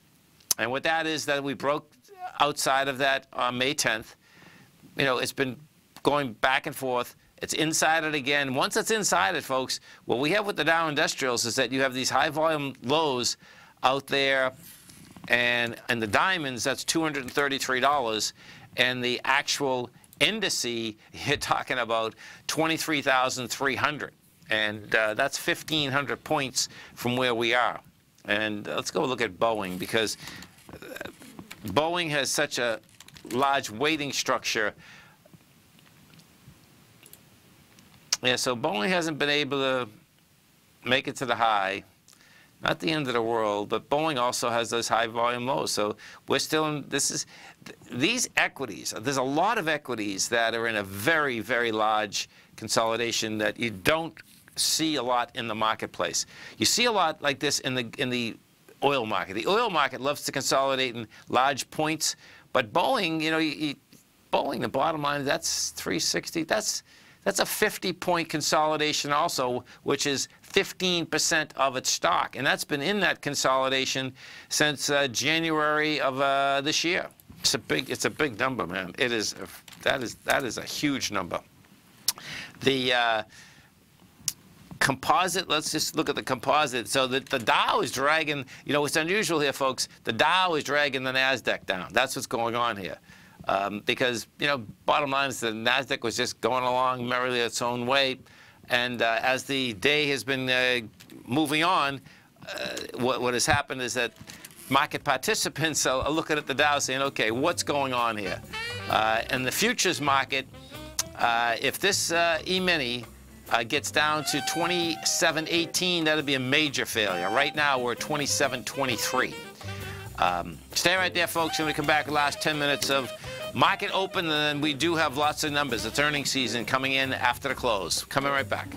B: and what that is that we broke outside of that on May 10th. You know, it's been going back and forth. It's inside it again. Once it's inside it, folks, what we have with the Dow Industrials is that you have these high volume lows out there, and the diamonds, that's $233, and the actual indice, you're talking about 23,300, and that's 1,500 points from where we are. And let's go look at Boeing, because Boeing has such a large weighting structure. Yeah, so Boeing hasn't been able to make it to the high. Not the end of the world, but Boeing also has those high volume lows. So we're still in, these equities, there's a lot of equities that are in a very, very large consolidation that you don't see a lot in the marketplace. You see a lot like this in the oil market. The oil market loves to consolidate in large points, but Boeing, you know, Boeing, the bottom line, that's 360, that's a 50-point consolidation also, which is 15% of its stock, and that's been in that consolidation since January of this year. It's a big number, man. It is. That is a huge number. The composite, let's just look at the composite. So the Dow is dragging, what's unusual here, folks, the Dow is dragging the NASDAQ down. That's what's going on here. Because, bottom line is the NASDAQ was just going along merrily its own way. And as the day has been moving on, what has happened is that market participants are looking at the Dow saying, okay, what's going on here? And the futures market, if this E-mini gets down to 27.18, that'll be a major failure. Right now, we're at 27.23. Stay right there, folks. When we come back, the last 10 minutes of market open, and then we do have lots of numbers. It's earnings season coming in after the close. Coming right back.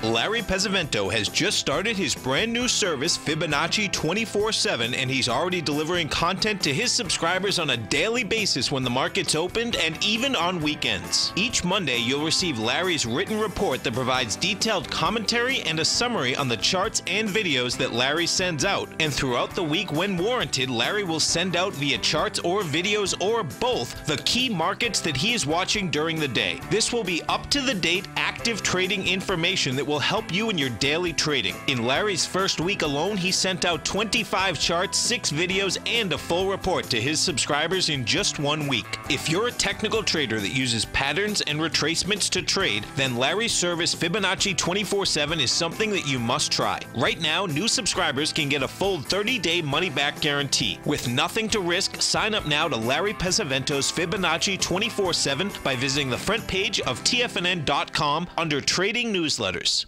E: Larry Pesavento has just started his brand new service, Fibonacci 24/7, and he's already delivering content to his subscribers on a daily basis when the market's opened and even on weekends. Each Monday, you'll receive Larry's written report that provides detailed commentary and a summary on the charts and videos that Larry sends out. And throughout the week, when warranted, Larry will send out via charts or videos or both the key markets that he is watching during the day. This will be up-to-the-date, active trading information that will help you in your daily trading. In Larry's first week alone, he sent out 25 charts, 6 videos, and a full report to his subscribers in just 1 week. If you're a technical trader that uses patterns and retracements to trade, then Larry's service Fibonacci 24/7 is something that you must try. Right now, new subscribers can get a full 30-day money-back guarantee. With nothing to risk, sign up now to Larry Pesavento's Fibonacci 24/7 by visiting the front page of TFNN.com under Trading Newsletters.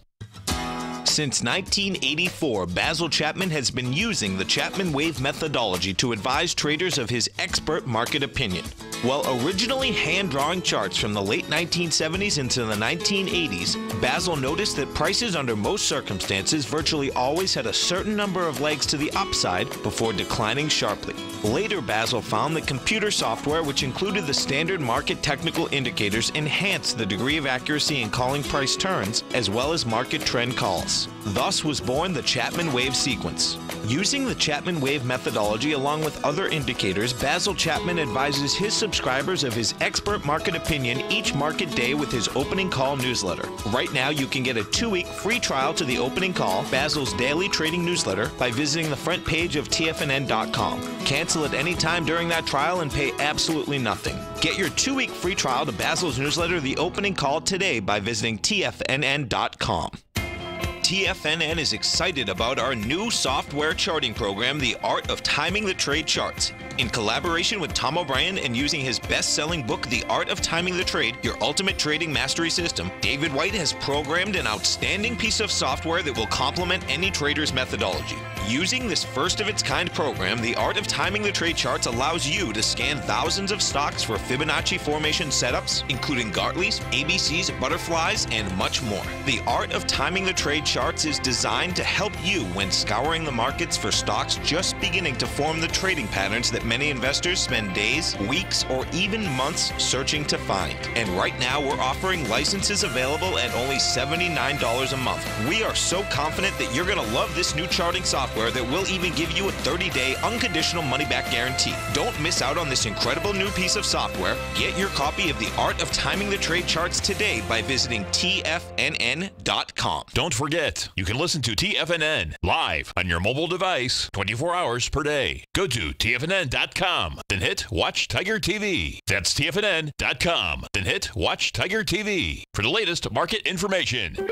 E: Since 1984, Basil Chapman has been using the Chapman Wave methodology to advise traders of his expert market opinion. While originally hand-drawing charts from the late 1970s into the 1980s, Basil noticed that prices under most circumstances virtually always had a certain number of legs to the upside before declining sharply. Later, Basil found that computer software, which included the standard market technical indicators, enhanced the degree of accuracy in calling price turns, as well as market trend calls. Thus was born the Chapman Wave sequence. Using the Chapman Wave methodology along with other indicators, Basil Chapman advises his subscribers of his expert market opinion each market day with his opening call newsletter. Right now, you can get a 2-week free trial to the opening call, Basil's daily trading newsletter, by visiting the front page of TFNN.com. Cancel at any time during that trial and pay absolutely nothing. Get your 2-week free trial to Basil's newsletter, The Opening Call, today by visiting TFNN.com. TFNN is excited about our new software charting program, The Art of Timing the Trade Charts. In collaboration with Tom O'Brien and using his best-selling book, The Art of Timing the Trade, Your Ultimate Trading Mastery System, David White has programmed an outstanding piece of software that will complement any trader's methodology. Using this first-of-its-kind program, The Art of Timing the Trade Charts allows you to scan thousands of stocks for Fibonacci formation setups, including Gartley's, ABC's, butterflies, and much more. The Art of Timing the Trade Charts is designed to help you when scouring the markets for stocks just beginning to form the trading patterns that many investors spend days, weeks, or even months searching to find. And right now, we're offering licenses available at only $79 a month. We are so confident that you're going to love this new charting software that will even give you a 30-day unconditional money-back guarantee. Don't miss out on this incredible new piece of software. Get your copy of The Art of Timing the Trade Charts today by visiting TFNN.com.
A: Don't forget, you can listen to TFNN live on your mobile device 24 hours per day. Go to TFNN.com, then hit Watch Tiger TV. That's TFNN.com, then hit Watch Tiger TV for the latest market information.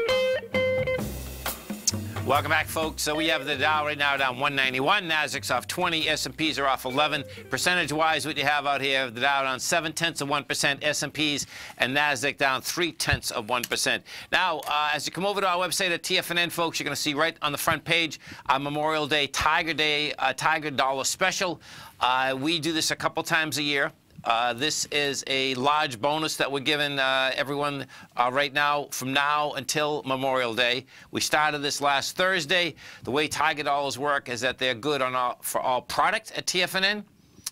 B: Welcome back, folks. So we have the Dow right now down 191. Nasdaq's off 20. S&Ps are off 11. Percentage-wise, what you have out here, the Dow down 0.7%, S&Ps and Nasdaq down 0.3%. Now, as you come over to our website at TFNN, folks, you're going to see right on the front page our Memorial Day, Tiger Dollar Special. We do this a couple times a year. This is a large bonus that we're giving everyone right now from now until Memorial Day. We started this last Thursday. The way Tiger Dollars work is that they're good on for all product at TFNN.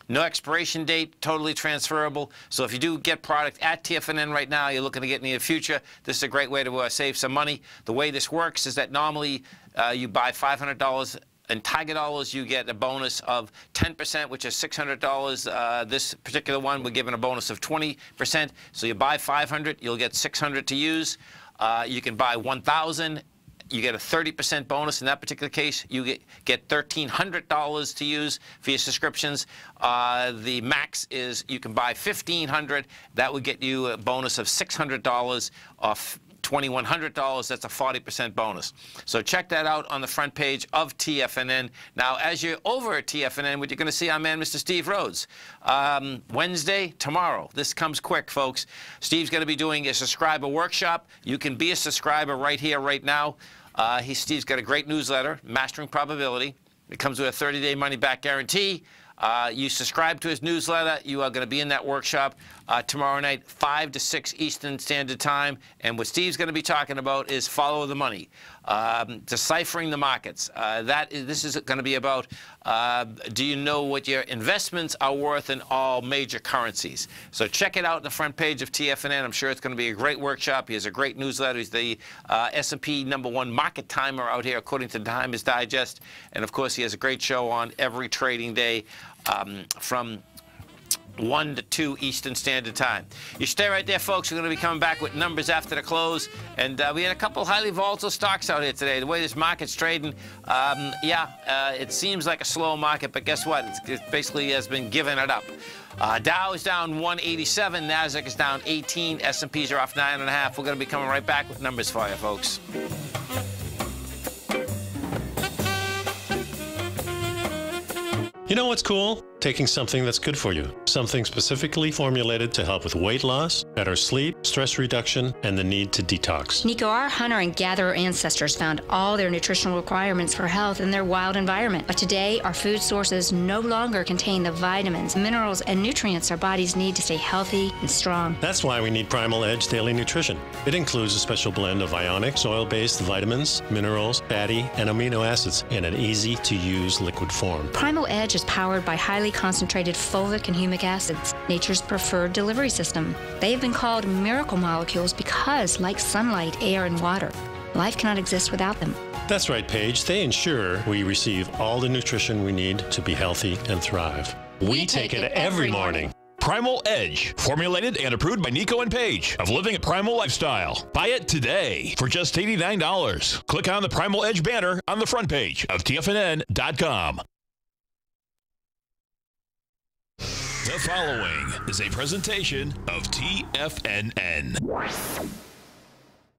B: No expiration date, totally transferable. So if you do get product at TFNN right now, you're looking to get in the future, this is a great way to save some money. The way this works is that normally you buy $500 in Tiger dollars, you get a bonus of 10%, which is $600. This particular one, we're giving a bonus of 20%. So you buy 500, you'll get 600 to use. You can buy 1,000. You get a 30% bonus. In that particular case, you get $1,300 to use for your subscriptions. The max is you can buy 1,500. That would get you a bonus of $600 off $2,100. That's a 40% bonus. So check that out on the front page of TFNN. Now, as you're over at TFNN, what you're going to see our man, Mr. Steve Rhodes. Wednesday, tomorrow. This comes quick, folks. Steve's going to be doing a subscriber workshop. You can be a subscriber right here, right now. Steve's got a great newsletter, Mastering Probability. It comes with a 30-day money-back guarantee. You subscribe to his newsletter, you are going to be in that workshop tomorrow night, 5 to 6 Eastern Standard Time. And what Steve's going to be talking about is follow the money, deciphering the markets. This is going to be about, do you know what your investments are worth in all major currencies? So check it out on the front page of TFNN. I'm sure it's going to be a great workshop. He has a great newsletter. He's the S&P #1 market timer out here, according to Timer's Digest. And, of course, he has a great show on every trading day from 1 to 2 Eastern Standard Time. You stay right there, folks. We're going to be coming back with numbers after the close. And we had a couple highly volatile stocks out here today. The way this market's trading, it seems like a slow market, but guess what? It basically has been giving it up. Dow is down 187. NASDAQ is down 18. S&Ps are off 9.5. We're going to be coming right back with numbers for you, folks.
H: You know what's cool? Taking something that's good for you. Something specifically formulated to help with weight loss, better sleep, stress reduction, and the need to detox.
I: Nico, our hunter and gatherer ancestors found all their nutritional requirements for health in their wild environment. But today, our food sources no longer contain the vitamins, minerals, and nutrients our bodies need to stay healthy and strong.
H: That's why we need Primal Edge Daily Nutrition. It includes a special blend of ionic, soil-based vitamins, minerals, fatty, and amino acids in an easy-to-use liquid form.
I: Primal Edge is powered by highly concentrated fulvic and humic acids, nature's preferred delivery system. They have been called miracle molecules because, like sunlight, air, and water, life cannot exist without them.
H: That's right, Paige. They ensure we receive all the nutrition we need to be healthy and thrive. We take it every morning.
A: Primal Edge, formulated and approved by Nico and Paige of Living a Primal Lifestyle. Buy it today for just $89. Click on the Primal Edge banner on the front page of TFNN.com. The following is a presentation of TFNN.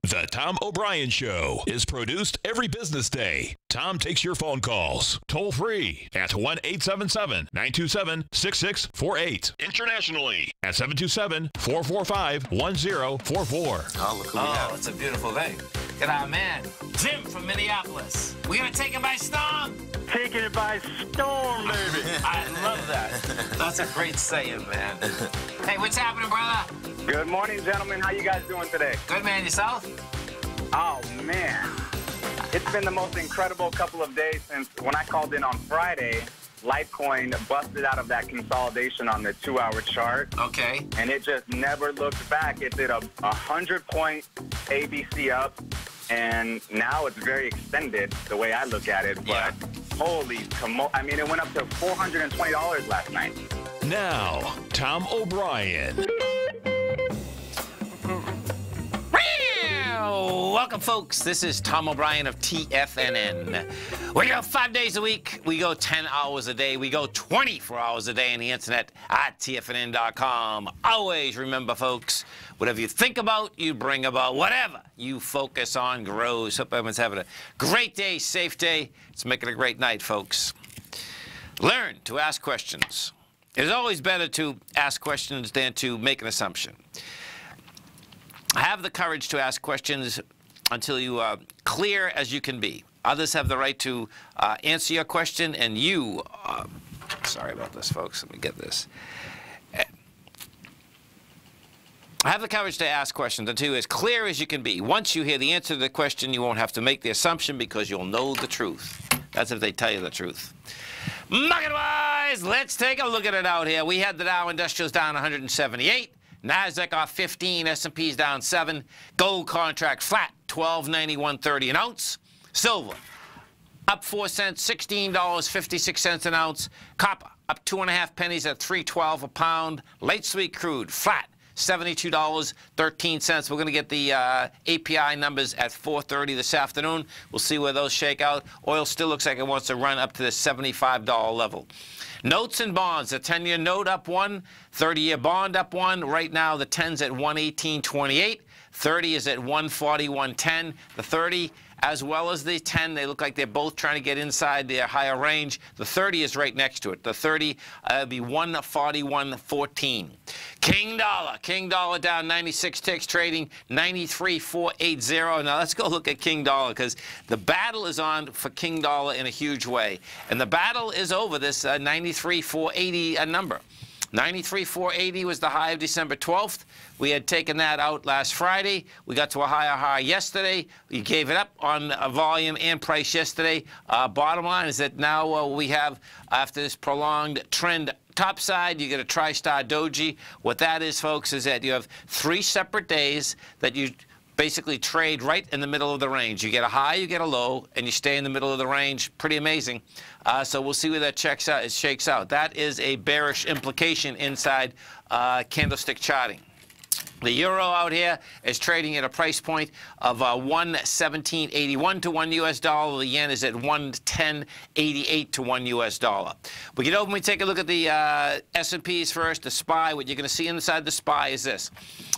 A: The Tom O'Brien Show is produced every business day. Tom takes your phone calls toll free at 1-877-927-6648. Internationally at 727-445-1044.
B: Oh, look who we have. It's a beautiful thing. Look at our man, Jim from Minneapolis. We're going to take him by storm.
J: Taking it by storm, baby.
B: I love that. That's a great saying, man. Hey, what's happening, brother?
J: Good morning, gentlemen. How you guys doing today?
B: Good, man. Yourself?
J: Oh, man. It's been the most incredible couple of days since when I called in on Friday, Litecoin busted out of that consolidation on the 2-hour chart.
B: Okay. And
J: it just never looked back. It did a 100-point ABC up, and now it's very extended the way I look at it. But
B: yeah.
J: Holy, I mean, it went up to $420 last night.
A: Now, Tom O'Brien.
B: Welcome, folks. This is Tom O'Brien of TFNN. We go 5 days a week. We go 10 hours a day. We go 24 hours a day on the internet at TFNN.com. Always remember, folks, whatever you think about, you bring about. Whatever you focus on grows. Hope everyone's having a great day, safe day. Let's make it a great night, folks. Learn to ask questions. It is always better to ask questions than to make an assumption. Have the courage to ask questions until you are clear as you can be. Others have the right to answer your question, and you, sorry about this, folks. Let me get this. Have the courage to ask questions until you're as clear as you can be. Once you hear the answer to the question, you won't have to make the assumption because you'll know the truth. That's if they tell you the truth. Market-wise, let's take a look at it out here. We had the Dow Industrials down 178. NASDAQ off 15, S&P's down 7. Gold contract flat, $12.91.30 an ounce. Silver up 4 cents, $16.56 an ounce. Copper up 2.5 pennies at $3.12 a pound. Late sweet crude flat, $72.13. We're going to get the API numbers at 4:30 this afternoon. We'll see where those shake out. Oil still looks like it wants to run up to the $75 level. Notes and bonds, the 10-year note up 1, 30-year bond up 1. Right now, the 10's at 118.28. 30 is at 141.10. The 30 as well as the 10, they look like they're both trying to get inside their higher range. The 30 is right next to it. The 30 will be 141.14. King dollar down 96 ticks, trading 93.480. Now let's go look at King dollar, because the battle is on for King dollar in a huge way, and the battle is over this 93.480 number. 93.480 was the high of December 12th. We had taken that out last Friday. We got to a higher high yesterday. We gave it up on volume and price yesterday. Bottom line is that now we have, after this prolonged trend topside, you get a tri-star doji. What that is, folks, is that you have 3 separate days that you basically trade right in the middle of the range. You get a high, you get a low, and you stay in the middle of the range. Pretty amazing. So we'll see where that shakes out. That is a bearish implication inside candlestick charting. The euro out here is trading at a price point of 117.81 to 1 US dollar. The yen is at 110.88 to 1 US dollar. We get over and we take a look at the S&Ps first. The SPY, what you're going to see inside the SPY is this.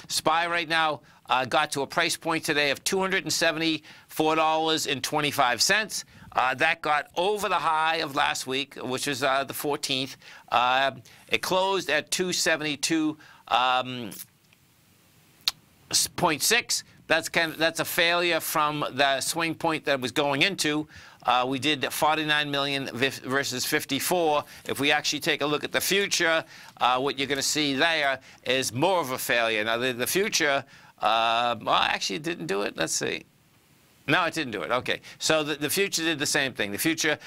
B: SPY right now got to a price point today of $274.25. That got over the high of last week, which is the 14th. It closed at 272.6. That's a failure from the swing point that it was going into. We did 49 million versus 54. If we actually take a look at the future, what you're going to see there is more of a failure. Now the future, well, actually it didn't do it. Let's see. No, it didn't do it. Okay, so the future did the same thing. The future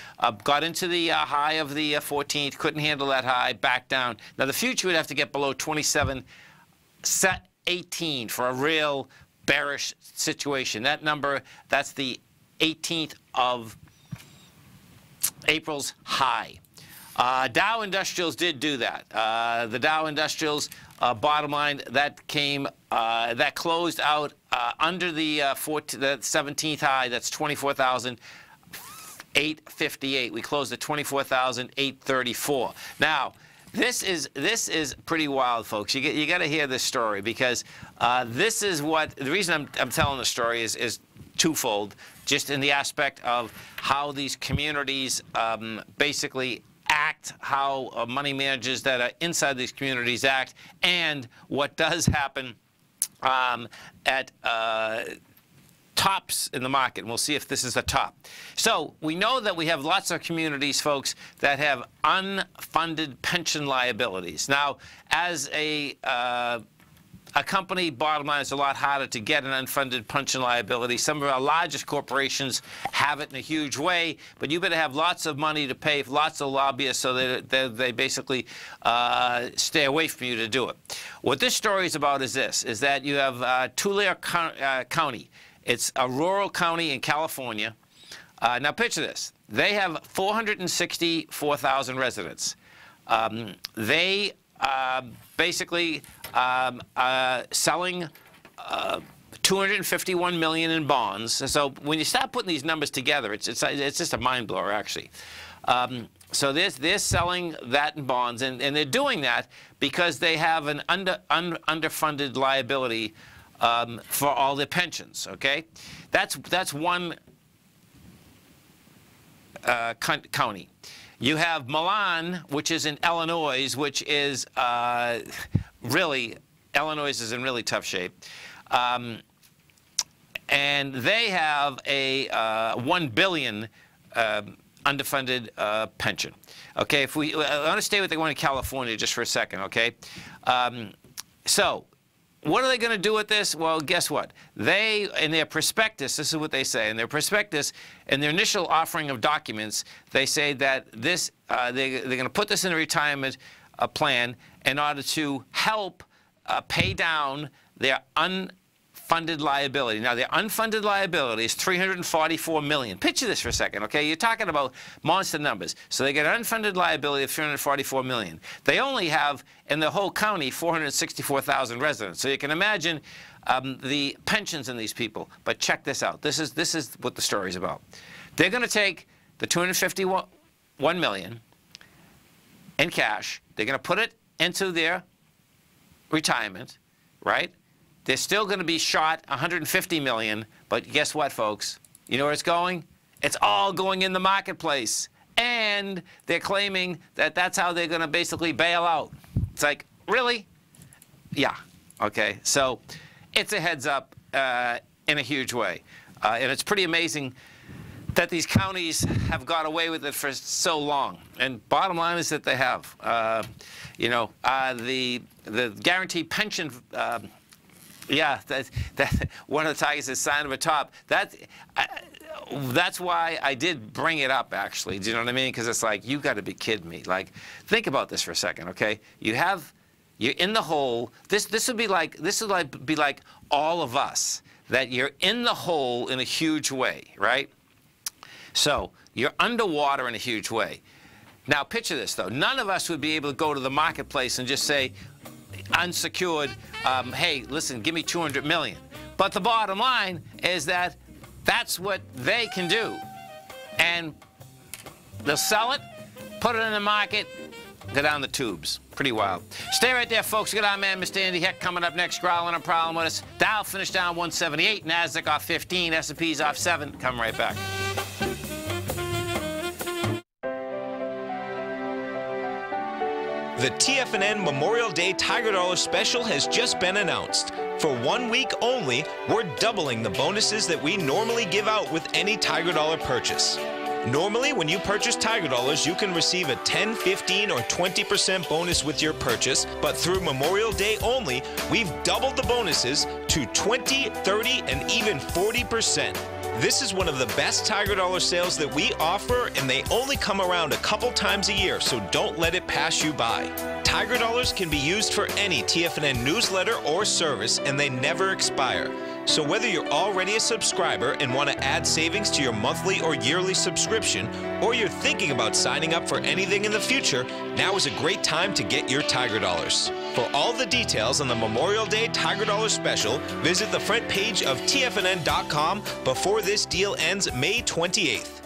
B: got into the high of the 14th, couldn't handle that high, back down. Now the future would have to get below 27.18 for a real bearish situation. That number, that's the 18th of April's high. Dow Industrials did do that. The Dow Industrials, bottom line, that came, that closed out under the 17th high. That's 24,858. We closed at 24,834. Now, this is pretty wild, folks. You got to hear this story, because this is what the reason I'm telling the story is twofold, just in the aspect of how these communities basically act, how money managers that are inside these communities act, and what does happen at tops in the market. And we'll see if this is a top. So we know that we have lots of communities, folks, that have unfunded pension liabilities. Now, as a company, bottom line, is a lot harder to get an unfunded pension liability. Some of our largest corporations have it in a huge way, but you better have lots of money to pay lots of lobbyists so that they basically stay away from you to do it. What this story is about is this, is that you have Tulare County. It's a rural county in California. Now picture this. They have 464,000 residents. They basically selling $251 million in bonds. So when you start putting these numbers together, it's just a mind blower, actually. So they're selling that in bonds, and they're doing that because they have an underfunded liability for all their pensions. Okay, that's one county. You have Milan, which is in Illinois, which is really, Illinois is in really tough shape. And they have a $1 billion underfunded pension. Okay, if I want to stay with the one in California just for a second, okay? So what are they going to do with this? Well, guess what? They, in their prospectus, this is what they say. In their prospectus, in their initial offering of documents, they say that this, they're going to put this in a retirement plan in order to help pay down their funded liability. Now, their unfunded liability is $344 million. Picture this for a second, okay? You're talking about monster numbers. So they get an unfunded liability of $344 million. They only have, in the whole county, 464,000 residents. So you can imagine the pensions in these people. But check this out. This is what the story's about. They're going to take the $251 million in cash. They're going to put it into their retirement, right? They're still going to be short $150 million, but guess what, folks? You know where it's going? It's all going in the marketplace. And they're claiming that that's how they're going to basically bail out. It's like, really? Yeah. Okay. So it's a heads up in a huge way. And it's pretty amazing that these counties have got away with it for so long. And bottom line is that they have. You know, the guaranteed pension, yeah, that one of the Tigers is sign of a top. That's why I did bring it up, actually. Do you know what I mean? Because it's like, you got to be kidding me. Like, think about this for a second, okay? You're in the hole. This would be like all of us, that you're in the hole in a huge way, right? So you're underwater in a huge way. Now picture this though. None of us would be able to go to the marketplace and just say, unsecured, hey, listen, give me $200 million. But the bottom line is that that's what they can do. And they'll sell it, put it in the market, go down the tubes. Pretty wild. Stay right there, folks. We got our man, Mr. Andy Heck, coming up next, growling a problem with us. Dow finished down 178, NASDAQ off 15, S&P's off 7. Come right back.
E: The TFNN Memorial Day Tiger Dollar Special has just been announced. For 1 week only, we're doubling the bonuses that we normally give out with any Tiger Dollar purchase. Normally, when you purchase Tiger Dollars, you can receive a 10, 15, or 20% bonus with your purchase, but through Memorial Day only, we've doubled the bonuses to 20, 30, and even 40%. This is one of the best Tiger Dollar sales that we offer, and they only come around a couple times a year, so don't let it pass you by. Tiger Dollars can be used for any TFNN newsletter or service, and they never expire. So whether you're already a subscriber and want to add savings to your monthly or yearly subscription, or you're thinking about signing up for anything in the future, now is a great time to get your Tiger Dollars. For all the details on the Memorial Day Tiger Dollar Special, visit the front page of TFNN.com before this deal ends May 28th.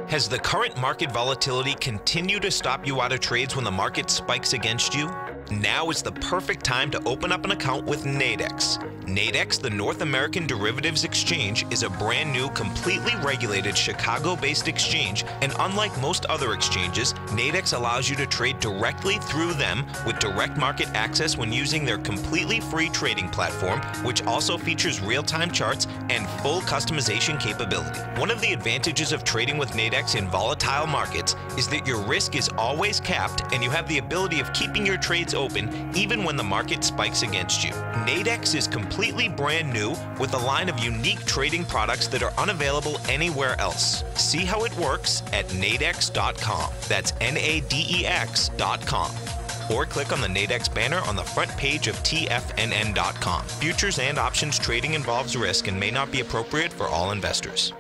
E: Has the current market volatility continued to stop you out of trades when the market spikes against you? Now is the perfect time to open up an account with Nadex. Nadex, the North American Derivatives Exchange, is a brand new, completely regulated Chicago-based exchange, and unlike most other exchanges, Nadex allows you to trade directly through them with direct market access when using their completely free trading platform, which also features real-time charts and full customization capability. One of the advantages of trading with Nadex in volatile markets is that your risk is always capped and you have the ability of keeping your trades open even when the market spikes against you. Nadex is completely brand new with a line of unique trading products that are unavailable anywhere else. See how it works at nadex.com. That's NADEX.com. Or click on the Nadex banner on the front page of TFNN.com. Futures and options trading involves risk and may not be appropriate for all investors.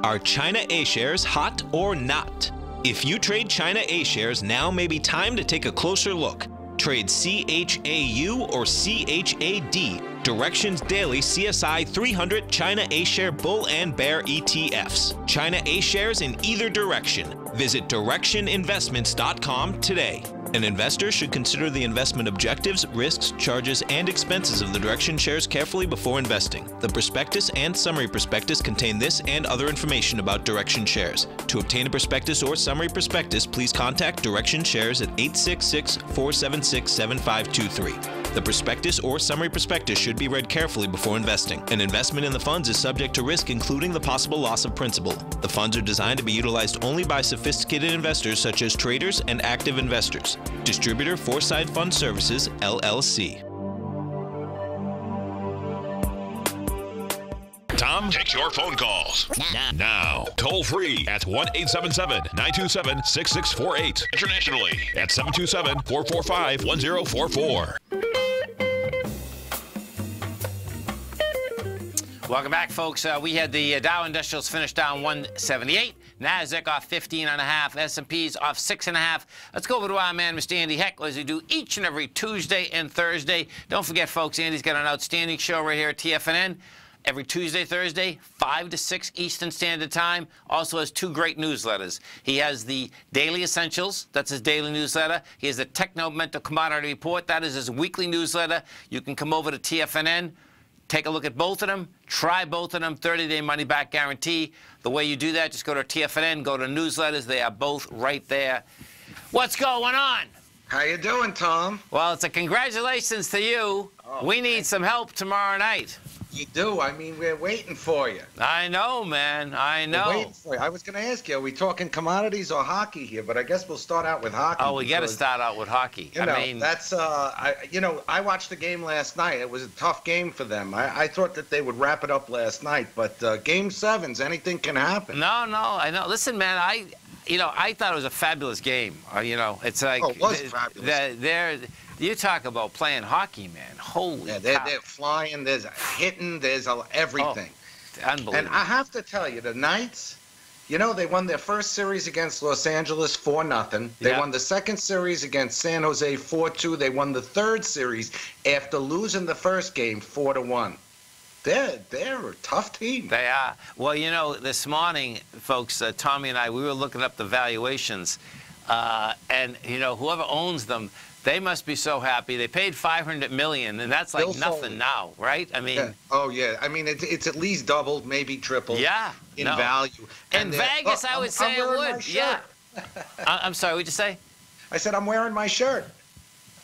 E: Are China A-shares hot or not? If you trade China A-shares, now may be time to take a closer look. Trade CHAU or CHAD, Directions Daily CSI 300 China A-share Bull and Bear ETFs. China A-shares in either direction. Visit directioninvestments.com today. An investor should consider the investment objectives, risks, charges, and expenses of the Direction shares carefully before investing. The prospectus and summary prospectus contain this and other information about Direction shares. To obtain a prospectus or summary prospectus, please contact Direction shares at 866-476-7523. The prospectus or summary prospectus should be read carefully before investing. An investment in the funds is subject to risk, including the possible loss of principal. The funds are designed to be utilized only by sophisticated investors such as traders and active investors. Distributor Foreside Fund Services, LLC.
A: Tom takes your phone calls. Now. Toll free at 1-877-927-6648. Internationally at 727-445-1044.
B: Welcome back, folks. We had the Dow Industrials finish down 178. NASDAQ off 15.5. S&P's off 6.5. Let's go over to our man, Mr. Andy Heckler, as we do each and every Tuesday and Thursday. Don't forget, folks, Andy's got an outstanding show right here at TFNN. Every Tuesday, Thursday, 5 to 6 Eastern Standard Time. Also has 2 great newsletters. He has the Daily Essentials. That's his daily newsletter. He has the Techno Mental Commodity Report. That is his weekly newsletter. You can come over to TFNN. Take a look at both of them. Try both of them. 30-day money-back guarantee. The way you do that, just go to TFNN, go to newsletters. They are both right there. What's going on?
K: How you doing, Tom?
B: Well, it's a congratulations to you.
K: Oh,
B: we need some help tomorrow night.
K: You do? I mean, we're waiting for you.
B: I know, man. I know.
K: We're waiting for you. I was going to ask you, are we talking commodities or hockey here? But I guess we'll start out with hockey.
B: Oh, we got to start out with hockey.
K: You know, that's, I watched the game last night. It was a tough game for them. I thought that they would wrap it up last night. But Game 7s, anything can happen.
B: No, I know. Listen, man, I thought it was a fabulous game. It's like...
K: Oh, it was fabulous.
B: You talk about playing hockey, man. Holy cow.
K: They're flying. There's hitting. There's everything.
B: Oh, unbelievable.
K: And I have to tell you, the Knights, they won their first series against Los Angeles 4-0. They won the second series against San Jose 4-2. They won the third series after losing the first game 4-1. They're a tough team.
B: They are. Well, this morning, folks, Tommy and I, we were looking up the valuations. And, whoever owns them, they must be so happy. They paid $500 million, and that's like nothing now, right? I mean,
K: yeah. Oh yeah. I mean, it's at least doubled, maybe tripled.
B: Yeah.
K: In value.
B: In Vegas, I would say it would. Yeah. I'm sorry. What'd you say?
K: I said I'm wearing my shirt.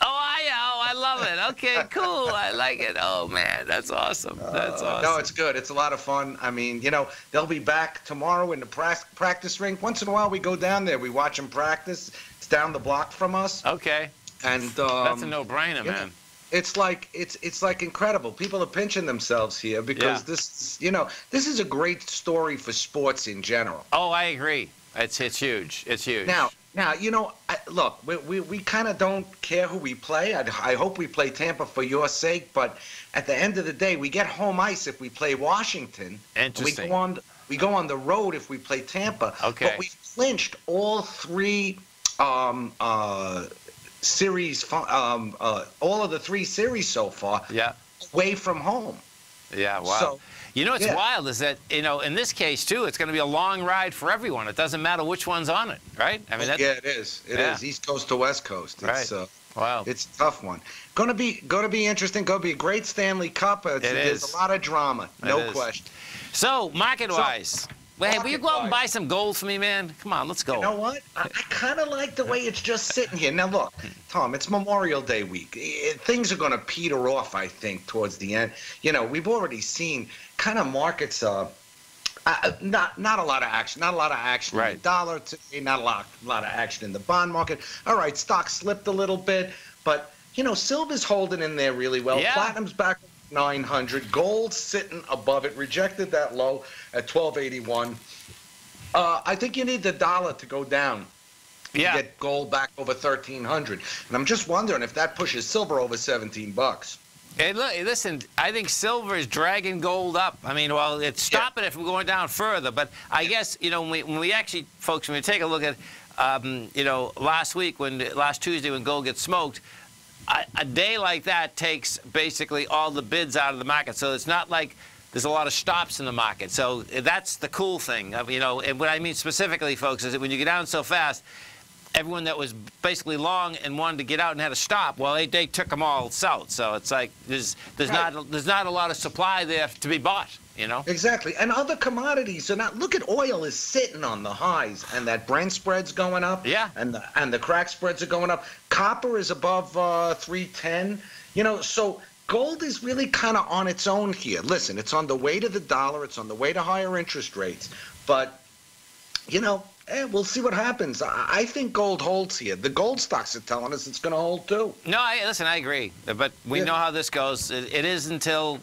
B: I love it. Okay, cool. I like it. Oh man, that's awesome. That's awesome.
K: No, it's good. It's a lot of fun. I mean, they'll be back tomorrow in the practice rink. Once in a while, we go down there. We watch them practice. It's down the block from us.
B: Okay.
K: And
B: that's a no-brainer, man.
K: It's like incredible. People are pinching themselves here because this is a great story for sports in general.
B: Oh, I agree. It's huge. It's huge.
K: Now, look, we kind of don't care who we play. I hope we play Tampa for your sake, but at the end of the day, we get home ice if we play Washington.
B: Interesting.
K: We go on the road if we play Tampa.
B: Okay.
K: But we've clinched all 3 series, all of the 3 series so far.
B: Yeah.
K: Away from home.
B: Yeah. Wow.
K: So,
B: what's wild is that in this case too, it's going to be a long ride for everyone. It doesn't matter which one's on it, right? I mean,
K: it is. It is East Coast to West Coast. It's,
B: right. Wow.
K: It's a tough one. Going to be interesting. Going to be a great Stanley Cup. There's a lot of drama, no question.
B: So market-wise. Hey, will you go out and buy some gold for me, man? Come on, let's go.
K: You know what? I kind of like the way it's just sitting here. Now, look, Tom, it's Memorial Day week. Things are going to peter off, I think, towards the end. We've already seen kind of markets, not a lot of action. Not a lot of action in the dollar today, not a lot of action in the bond market. All right, stocks slipped a little bit, but, silver's holding in there really well.
B: Yeah.
K: Platinum's back 900. Gold sitting above it, rejected that low at 1281. I think you need the dollar to go down to get gold back over 1300. And I'm just wondering if that pushes silver over 17 bucks.
B: Hey, look, listen, I think silver is dragging gold up. I mean, well, it's stopping it from going down further. But I guess, when we actually, folks, when we take a look at, last Tuesday when gold gets smoked, a day like that takes basically all the bids out of the market. So it's not like there's a lot of stops in the market. So that's the cool thing. And what I mean specifically, folks, is that when you get down so fast, everyone that was basically long and wanted to get out and had to stop, well, they took them all south. So it's like there's not a lot of supply there to be bought.
K: Exactly. And other commodities are not. Look at oil is sitting on the highs, and that Brent spread's going up.
B: Yeah.
K: And the crack spreads are going up. Copper is above 310. So gold is really kind of on its own here. Listen, it's on the way to the dollar. It's on the way to higher interest rates. But, we'll see what happens. I think gold holds here. The gold stocks are telling us it's going to hold too.
B: No, listen, I agree. But we know how this goes. It is until,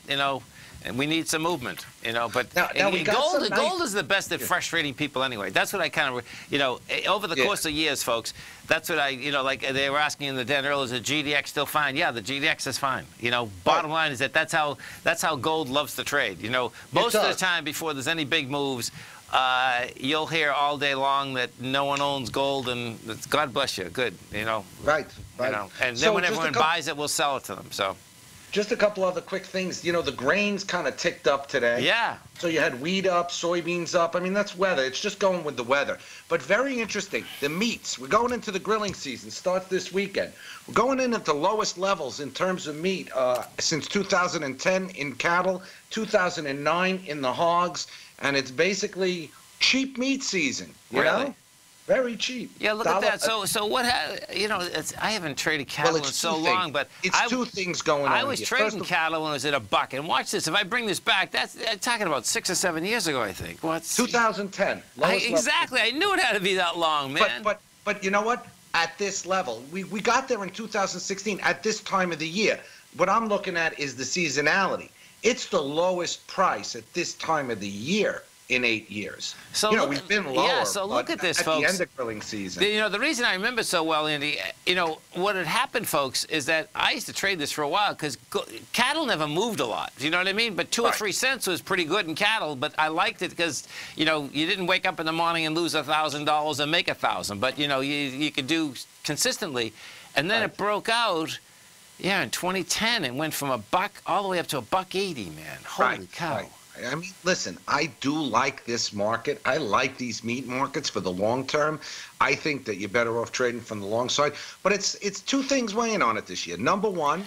B: And we need some movement, you know. But
K: now we got
B: gold,
K: some nice...
B: gold is the best at frustrating people anyway. That's what I kind of, you know, over the course of years, folks, that's what I, you know, like they were asking in the den earlier, is the GDX still fine? Yeah, the GDX is fine. You know, bottom line is that that's how gold loves to trade. You know, most of the time before there's any big moves, you'll hear all day long that no one owns gold, and God bless you, good, you know.
K: Right.
B: You know, and then when everyone buys it, we'll sell it to them. So.
K: Just a couple other quick things. You know, the grains kind of ticked up today.
B: Yeah.
K: So you had wheat up, soybeans up. I mean, that's weather. It's just going with the weather. But very interesting, the meats. We're going into the grilling season. Starts this weekend. We're going in at the lowest levels in terms of meat since 2010 in cattle, 2009 in the hogs, and it's basically cheap meat season. You know? Very cheap.
B: Yeah, look at that. So what? You know, I haven't traded cattle in so long, but
K: it's two things going on.
B: I was trading cattle when I was at $1. And watch this. If I bring this back, that's talking about 6 or 7 years ago, I think. What's
K: 2010?
B: Exactly. I knew it had to be that long, man.
K: But you know what? At this level, we got there in 2016. At this time of the year, what I'm looking at is the seasonality. It's the lowest price at this time of the year in 8 years.
B: So
K: you know, we've been lower.
B: Yeah, so look at this, folks.
K: At the end of grilling season.
B: You know, the reason I remember so well, Andy, you know, what had happened, folks, is that I used to trade this for a while because cattle never moved a lot. You know what I mean? But 2 or 3 cents was pretty good in cattle, but I liked it because, you know, you didn't wake up in the morning and lose $1,000 and make $1,000, but, you know, you could do consistently. And then it broke out. Yeah, in 2010, it went from $1 all the way up to $1.80, man. Holy cow.
K: Right. I mean, listen, I do like this market. I like these meat markets for the long term. I think that you're better off trading from the long side. But it's two things weighing on it this year. Number one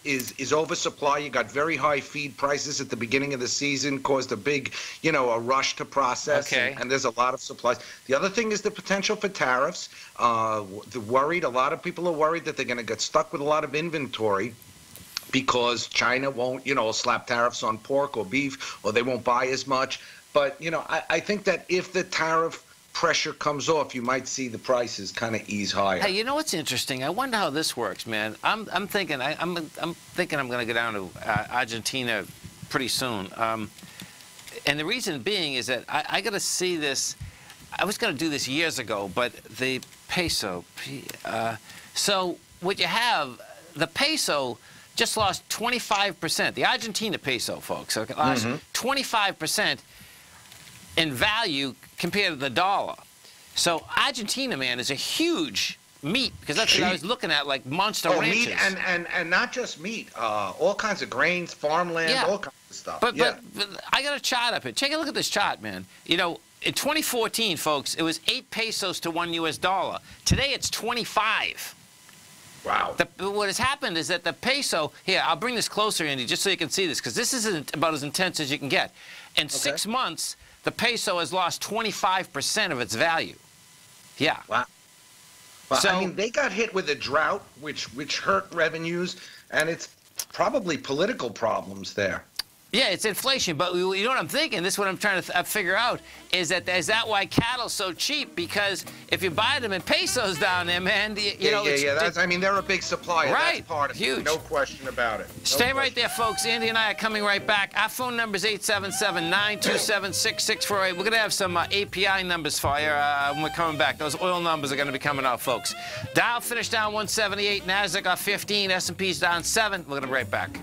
K: is oversupply. You got very high feed prices at the beginning of the season, caused a big, you know, a rush to process, and there's a lot of supplies. The other thing is the potential for tariffs. A lot of people are worried that they're going to get stuck with a lot of inventory because China won't, you know, slap tariffs on pork or beef, or they won't buy as much. But, you know, I think that if the tariff pressure comes off, you might see the prices kind of ease higher.
B: Hey, you know what's interesting? I wonder how this works, man. I'm thinking I'm going to go down to Argentina pretty soon. And the reason being is that I got to see this. I was going to do this years ago, but the peso. So what you have, the peso just lost 25%. The Argentina peso, folks, lost 25% in value compared to the dollar. So Argentina, man, is a huge meat, because that's what I was looking at, like monster ranches.
K: Meat and not just meat, all kinds of grains, farmland, all kinds of stuff.
B: But I got a chart up here. Take a look at this chart, man. You know, in 2014, folks, it was 8 pesos to $1 US. Today, it's 25.
K: Wow.
B: What has happened is that the peso, here, I'll bring this closer, Andy, just so you can see this, because this isn't about as intense as you can get. In 6 months, the peso has lost 25% of its value. Yeah.
K: Wow. Well, so, I mean, they got hit with a drought, which hurt revenues, and it's probably political problems there.
B: Yeah, it's inflation, but you know what I'm thinking? This is what I'm trying to figure out, is that why cattle's so cheap? Because if you buy them in pesos down there, man, you know...
K: I mean, they're a big supplier.
B: Right,
K: that's part of
B: huge.
K: It. No question about it.
B: Stay right there, folks. Andy and I are coming right back. Our phone number is 877-927-6648. We're going to have some API numbers for you when we're coming back. Those oil numbers are going to be coming out, folks. Dow finished down 178, NASDAQ got 15, S&P's down 7. We're going to be right back.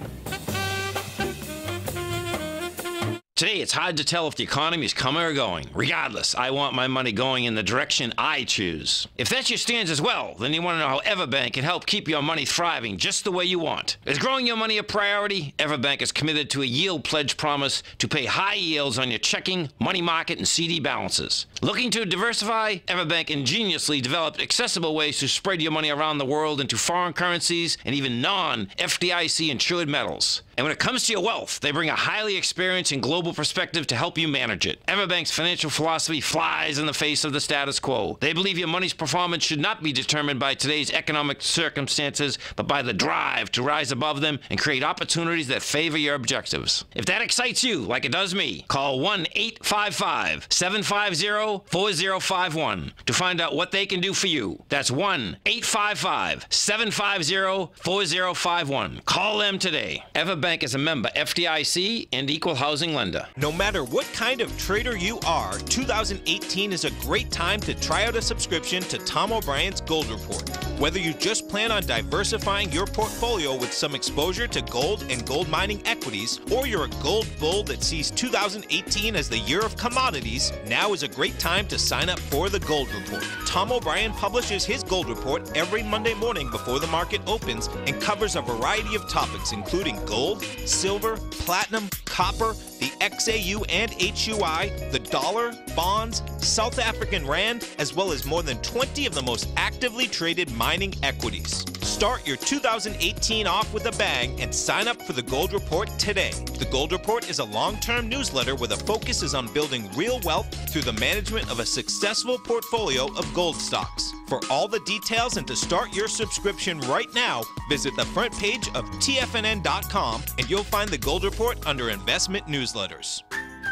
B: Today, it's hard to tell if the economy is coming or going. Regardless, I want my money going in the direction I choose. If that's your stance as well, then you want to know how EverBank can help keep your money thriving just the way you want. Is growing your money a priority? EverBank is committed to a yield pledge promise to pay high yields on your checking, money market, and CD balances. Looking to diversify? EverBank ingeniously developed accessible ways to spread your money around the world into foreign currencies and even non-FDIC insured metals. And when it comes to your wealth, they bring a highly experienced and global perspective to help you manage it. EverBank's financial philosophy flies in the face of the status quo. They believe your money's performance should not be determined by today's economic circumstances, but by the drive to rise above them and create opportunities that favor your objectives. If that excites you, like it does me, call 1-855-750 1-855-750-4051 to find out what they can do for you. That's 1-855-750-4051. Call them today. Everbank is a member FDIC and equal housing lender.
E: No matter what kind of trader you are, 2018 is a great time to try out a subscription to Tom O'Brien's Gold Report. Whether you just plan on diversifying your portfolio with some exposure to gold and gold mining equities, or you're a gold bull that sees 2018 as the year of commodities, now is a great time to sign up for the Gold Report. Tom O'Brien publishes his Gold Report every Monday morning before the market opens and covers a variety of topics including gold, silver, platinum, copper, the XAU and HUI, the dollar, bonds, South African rand, as well as more than 20 of the most actively traded mining equities. Start your 2018 off with a bang and sign up for the Gold Report today. The Gold Report is a long-term newsletter where the focus is on building real wealth through the management of a successful portfolio of gold stocks. For all the details and to start your subscription right now, visit the front page of TFNN.com and you'll find the Gold Report under Investment Newsletters.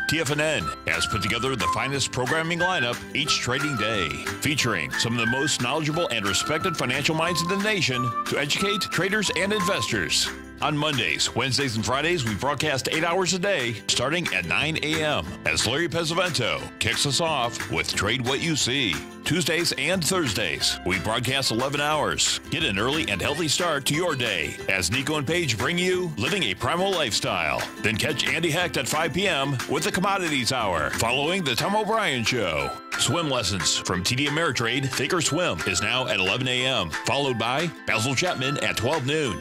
A: TFNN has put together the finest programming lineup each trading day, featuring some of the most knowledgeable and respected financial minds in the nation to educate traders and investors. On Mondays, Wednesdays, and Fridays, we broadcast 8 hours a day, starting at 9 a.m. as Larry Pesavento kicks us off with Trade What You See. Tuesdays and Thursdays, we broadcast 11 hours. Get an early and healthy start to your day as Nico and Paige bring you Living a Primal Lifestyle. Then catch Andy Hecht at 5 p.m. with the Commodities Hour, following the Tom O'Brien Show. Swim lessons from TD Ameritrade Thinkorswim is now at 11 a.m., followed by Basil Chapman at 12 noon.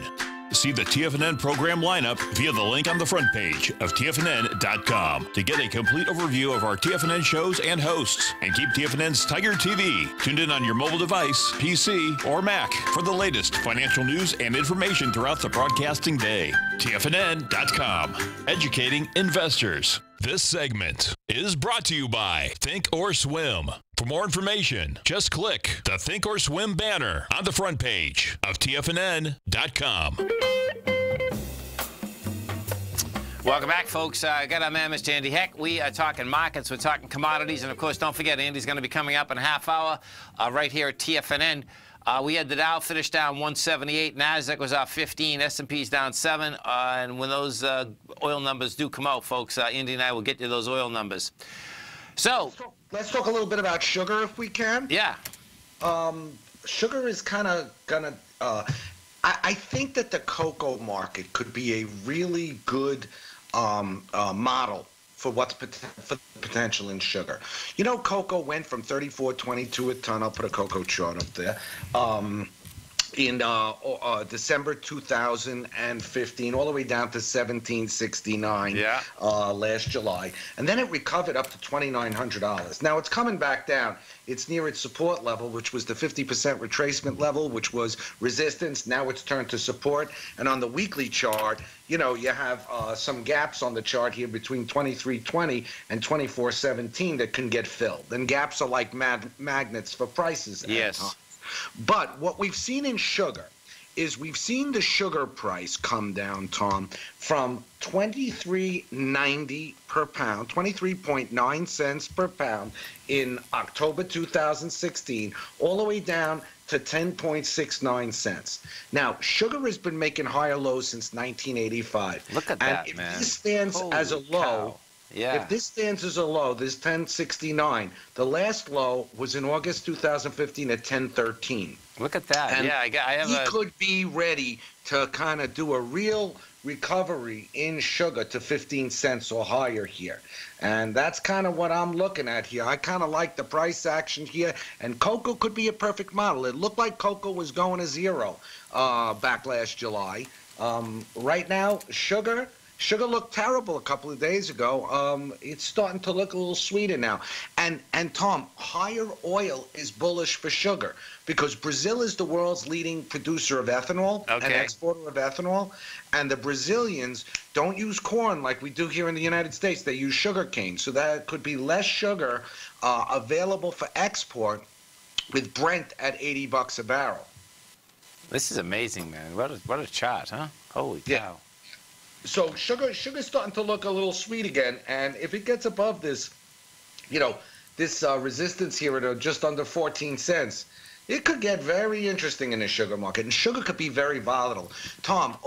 A: See the TFNN program lineup via the link on the front page of TFNN.com to get a complete overview of our TFNN shows and hosts. And keep TFNN's Tiger TV tuned in on your mobile device, PC, or Mac for the latest financial news and information throughout the broadcasting day. TFNN.com, educating investors. This segment is brought to you by Think or Swim. For more information, just click the Think or Swim banner on the front page of TFNN.com.
B: Welcome back, folks. I got our man, Mr. Andy Hecht. We are talking markets, we're talking commodities, and of course, don't forget, Andy's going to be coming up in a half hour right here at TFNN. We had the Dow finish down 178, NASDAQ was up 15, S&P's down 7, and when those oil numbers do come out, folks, Andy and I will get you those oil numbers. So
K: let's talk a little bit about sugar if we can.
B: Yeah.
K: Sugar is kind of gonna. I think that the cocoa market could be a really good model for what's for the potential in sugar. You know, cocoa went from $34.22 a ton. I'll put a cocoa chart up there. In December 2015, all the way down to $17.69 last July. And then it recovered up to $2,900. Now it's coming back down. It's near its support level, which was the 50% retracement level, which was resistance. Now it's turned to support. And on the weekly chart, you know, you have some gaps on the chart here between 23.20 and 24.17 that can get filled. And gaps are like magnets for prices.
B: Yes.
K: But what we've seen in sugar is we've seen the sugar price come down, Tom, from $23.90 per pound, 23.9 cents per pound in October 2016, all the way down to 10.69 cents. Now, sugar has been making higher lows since 1985.
B: Look at that,
K: and
B: man.
K: If this stands as a low, if this stands as a low, this 1069, the last low was in August 2015 at 1013.
B: Look at that.
K: And
B: I have
K: he could be ready to kind of do a real recovery in sugar to 15 cents or higher here. And that's kind of what I'm looking at here. I kind of like the price action here. And cocoa could be a perfect model. It looked like cocoa was going to zero back last July. Right now, sugar looked terrible a couple of days ago. It's starting to look a little sweeter now. And Tom, higher oil is bullish for sugar because Brazil is the world's leading producer of ethanol and exporter of ethanol. And the Brazilians don't use corn like we do here in the United States. They use sugar cane. So that could be less sugar available for export with Brent at $80 a barrel.
B: This is amazing, man. What a chart, huh? Holy cow.
K: Yeah. So sugar's starting to look a little sweet again, and if it gets above this, you know, this resistance here at just under 14 cents. It could get very interesting in the sugar market, and sugar could be very volatile. Tom,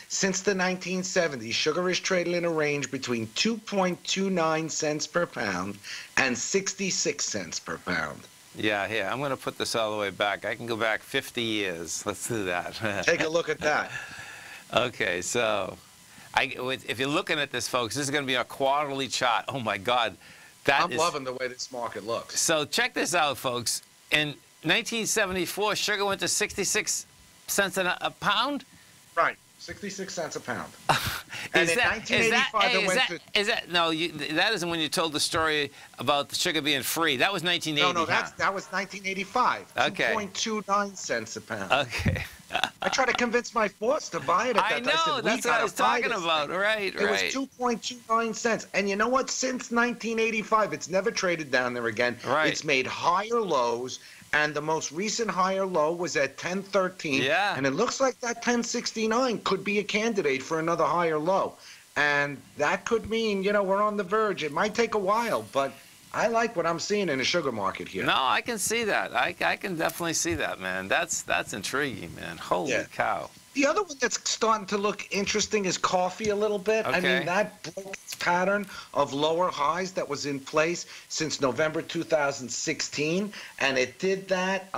K: since the 1970s, sugar is traded in a range between 2.29 cents per pound and 66 cents per pound.
B: Yeah, here, I'm going to put this all the way back. I can go back 50 years. Let's do that.
K: Take a look at that.
B: Okay, so if you're looking at this, folks, this is going to be a quarterly chart. Oh, my God.
K: I'm loving the way this market looks.
B: So check this out, folks. In 1974, sugar went to 66 cents a pound?
K: Right, 66 cents a pound. And in 1985,
B: that isn't when you told the story about the sugar being free. That was 1980.
K: No, that was 1985.
B: Okay.
K: 2.29 cents a pound.
B: Okay.
K: I tried to convince my boss to buy it at that time.
B: I know, that's what I was talking about. Right.
K: It was 2.29 cents. And you know what? Since 1985, it's never traded down there again.
B: Right.
K: It's made higher lows. And the most recent higher low was at 10.13.
B: Yeah.
K: And it looks like that 10.69 could be a candidate for another higher low. And that could mean, we're on the verge. It might take a while, but I like what I'm seeing in the sugar market here.
B: No, I can see that. I can definitely see that, man. That's intriguing, man. Holy cow.
K: The other one that's starting to look interesting is coffee a little bit.
B: Okay.
K: I mean, that broke its pattern of lower highs that was in place since November 2016. And it did that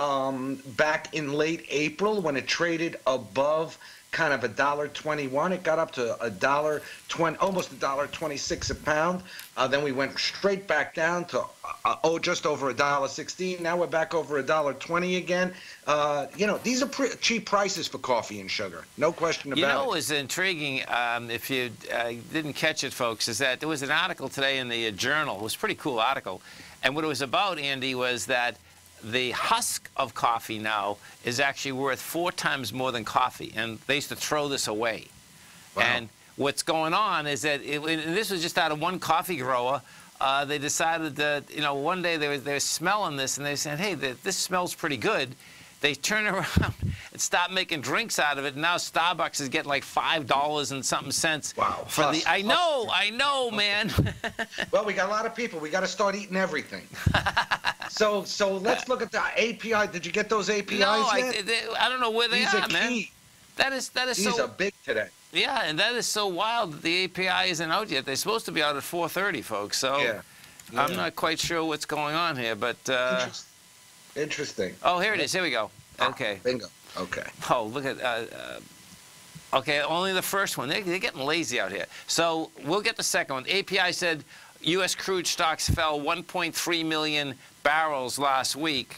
K: back in late April when it traded above kind of $1.21. It got up to $1.20, almost $1.26 a pound. Then we went straight back down to just over $1.16. Now we're back over $1.20 again. These are cheap prices for coffee and sugar. No question about it.
B: You know what was intriguing, if you didn't catch it, folks, is that there was an article today in the Journal. It was a pretty cool article. And what it was about, Andy, was that the husk of coffee now is actually worth 4 times more than coffee. And they used to throw this away. Wow. And what's going on is that, and this was just out of one coffee grower, they decided that, one day they were smelling this, and they said, hey, this smells pretty good. They turn around and stop making drinks out of it, and now Starbucks is getting like $5 and something cents.
K: Wow.
B: For the, I know, man.
K: Well, we got a lot of people. We got to start eating everything. So let's look at the API. Did you get those APIs yet?
B: I don't know where they are, man.
K: Key.
B: That is
K: These are big today.
B: Yeah, and that is so wild that the API isn't out yet. They're supposed to be out at 4:30, folks. So
K: yeah.
B: I'm not quite sure what's going on here, but.
K: Interesting.
B: Oh, here it is. Here we go. Okay.
K: Bingo. Okay.
B: Oh, look at. Okay, only the first one. They're getting lazy out here. So we'll get the second one. API said U.S. crude stocks fell 1.3 million barrels last week.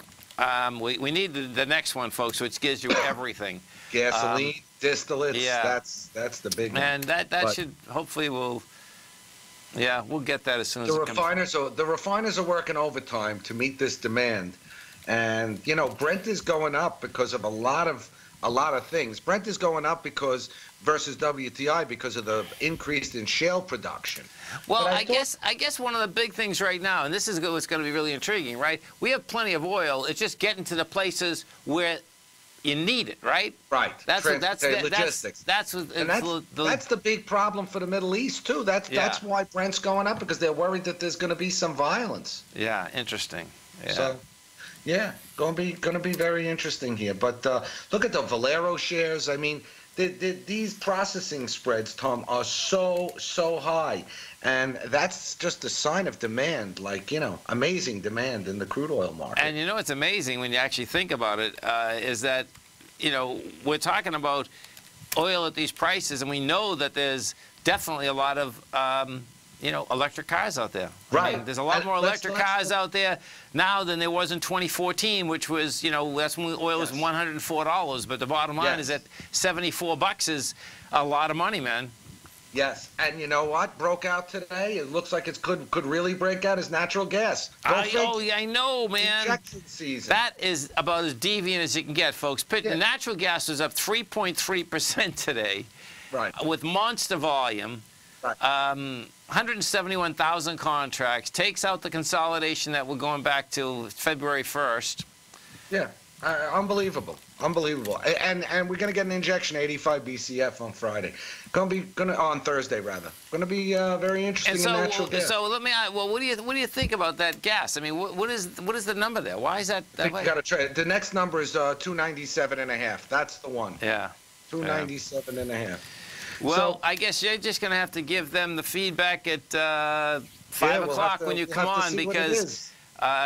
B: We need the next one, folks, which gives you everything.
K: Gasoline, distillates.
B: Yeah.
K: That's the big one.
B: And that should hopefully we'll get that as soon as
K: the
B: it comes.
K: The refiners are working overtime to meet this demand. And Brent is going up because of a lot of things. Brent is going up versus WTI because of the increase in shale production.
B: Well, I guess one of the big things right now, and this is what's going to be really intriguing, right? We have plenty of oil. It's just getting to the places where you need it, right?
K: Right.
B: That's
K: logistics.
B: That's
K: the big problem for the Middle East too. That's why Brent's going up, because they're worried that there's going to be some violence.
B: Yeah, interesting. Yeah.
K: So, yeah, going to be very interesting here. But look at the Valero shares. I mean, these processing spreads, Tom, are so high, and that's just a sign of demand, amazing demand in the crude oil market.
B: And what's amazing when you actually think about it is that, we're talking about oil at these prices, and we know that there's definitely a lot of electric cars out there.
K: Right.
B: I mean, there's a lot more electric cars out there now than there was in 2014, which was, that's when oil was $104. But the bottom line is that $74 is a lot of money, man.
K: Yes. And you know what broke out today? It looks like it could really break out as natural gas.
B: I know, man.
K: Injection season.
B: That is about as deviant as you can get, folks. Natural gas was up 3.3% today.
K: Right.
B: With monster volume.
K: Right.
B: 171,000 contracts, takes out the consolidation that we're going back to February 1st.
K: Yeah. Unbelievable, unbelievable. And we're gonna get an injection 85 BCF on Friday. On Thursday rather. Gonna be very interesting in natural gas.
B: So let me. Well, what do you think about that gas? I mean, what is the number there? Why is that?
K: I think you got to trade. The next number is 297.5. That's the one.
B: Yeah.
K: 297.5.
B: Well,
K: so,
B: I guess you're just gonna have to give them the feedback at 5 o'clock when you come on, because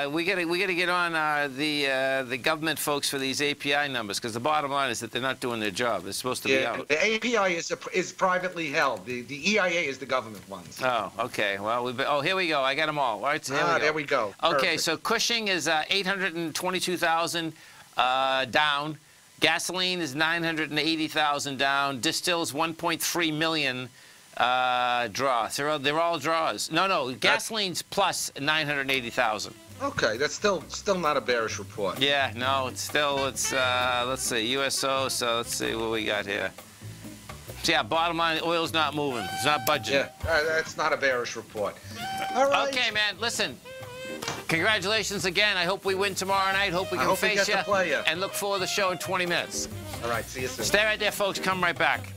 B: we gotta get on the government folks for these API numbers, because the bottom line is that they're not doing their job. It's supposed to be out.
K: The API is privately held. The EIA is the government ones.
B: Oh, okay. Well, here we go. I got them all. All right, so here we go.
K: There we go.
B: Okay,
K: Perfect.
B: so Cushing is 822,000 down. Gasoline is 980,000 down. Distills 1.3 million draw. They're all draws. No, gasoline's plus 980,000.
K: Okay, that's still not a bearish report.
B: Yeah, no, it's let's see, USO. So let's see what we got here. So yeah, bottom line, oil's not moving. It's not budging.
K: Yeah, that's not a bearish report. All right.
B: Okay, man. Listen. Congratulations again. I hope we win tomorrow night. Hope we can face you. And look forward to the show in 20 minutes.
K: All right, see you soon.
B: Stay right there, folks. Come right back.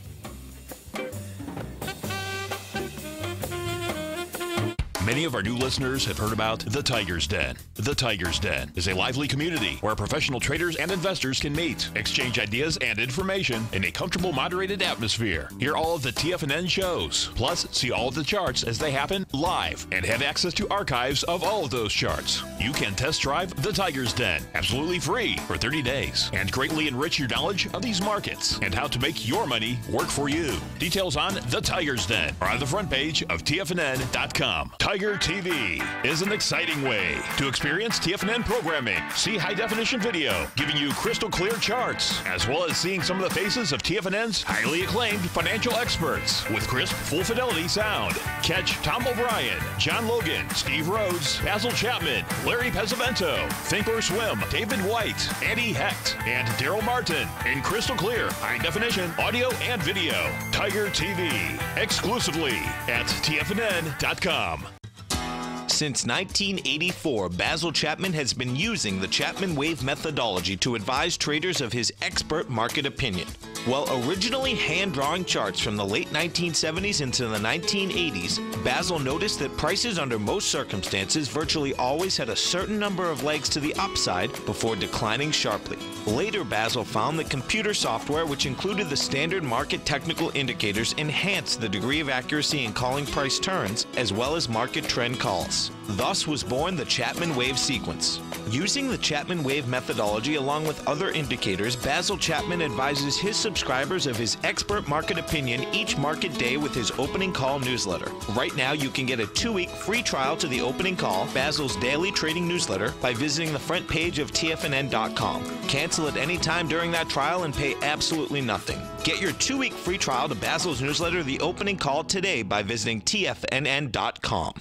A: Many of our new listeners have heard about the Tiger's Den. The Tiger's Den is a lively community where professional traders and investors can meet, exchange ideas and information in a comfortable, moderated atmosphere. Hear all of the TFNN shows, plus see all of the charts as they happen live, and have access to archives of all of those charts. You can test drive the Tiger's Den absolutely free for 30 days and greatly enrich your knowledge of these markets and how to make your money work for you. Details on the Tiger's Den are on the front page of TFNN.com. Tiger TV is an exciting way to experience TFNN programming. See high-definition video giving you crystal clear charts, as well as seeing some of the faces of TFNN's highly acclaimed financial experts with crisp, full-fidelity sound. Catch Tom O'Brien, John Logan, Steve Rhodes, Basil Chapman, Larry Pesavento, Think or Swim, David White, Andy Hecht, and Daryl Martin in crystal clear, high-definition audio and video. Tiger TV, exclusively at TFNN.com.
E: Since 1984, Basil Chapman has been using the Chapman Wave methodology to advise traders of his expert market opinion. While originally hand-drawing charts from the late 1970s into the 1980s, Basil noticed that prices under most circumstances virtually always had a certain number of legs to the upside before declining sharply. Later, Basil found that computer software, which included the standard market technical indicators, enhanced the degree of accuracy in calling price turns, as well as market trend calls. Thus was born the Chapman Wave sequence. Using the Chapman Wave methodology along with other indicators, Basil Chapman advises his subscribers of his expert market opinion each market day with his opening call newsletter. Right now, you can get a 2-week free trial to the opening call, Basil's daily trading newsletter, by visiting the front page of TFNN.com. Cancel at any time during that trial and pay absolutely nothing. Get your 2-week free trial to Basil's newsletter, The Opening Call, today by visiting TFNN.com.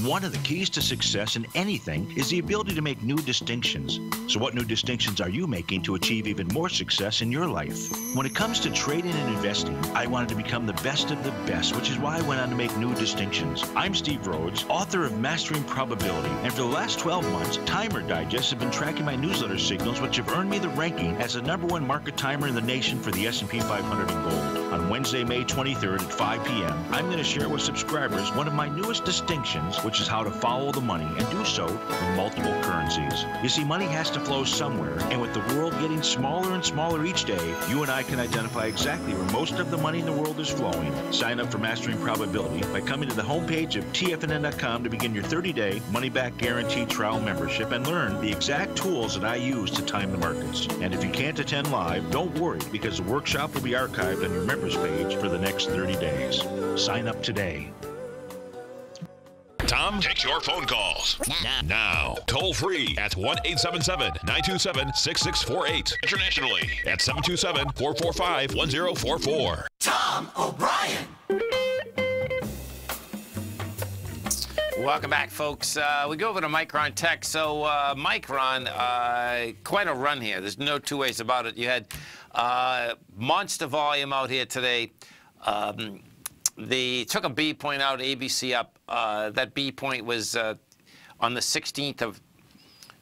G: One of the keys to success in anything is the ability to make new distinctions. So what new distinctions are you making to achieve even more success in your life? When it comes to trading and investing, I wanted to become the best of the best, which is why I went on to make new distinctions. I'm Steve Rhodes, author of Mastering Probability, and for the last 12 months, Timer Digest have been tracking my newsletter signals, which have earned me the ranking as the #1 market timer in the nation for the S&P 500 in gold. On Wednesday, May 23rd at 5 p.m., I'm going to share with subscribers one of my newest distinctions, which is how to follow the money and do so in multiple currencies. You see, money has to flow somewhere, and with the world getting smaller and smaller each day, you and I can identify exactly where most of the money in the world is flowing. Sign up for Mastering Probability by coming to the homepage of TFNN.com to begin your 30-day money-back guaranteed trial membership and learn the exact tools that I use to time the markets. And if you can't attend live, don't worry, because the workshop will be archived on your members page for the next 30 days. Sign up today.
A: Tom takes your phone calls now. Toll free at 1-877-927-6648. Internationally at 727-445-1044.
L: Tom O'Brien.
B: Welcome back, folks. We go over to Micron Tech. So, Micron, quite a run here. There's no two ways about it. You had monster volume out here today. They took a B point out, ABC up. That B point was on the 16th of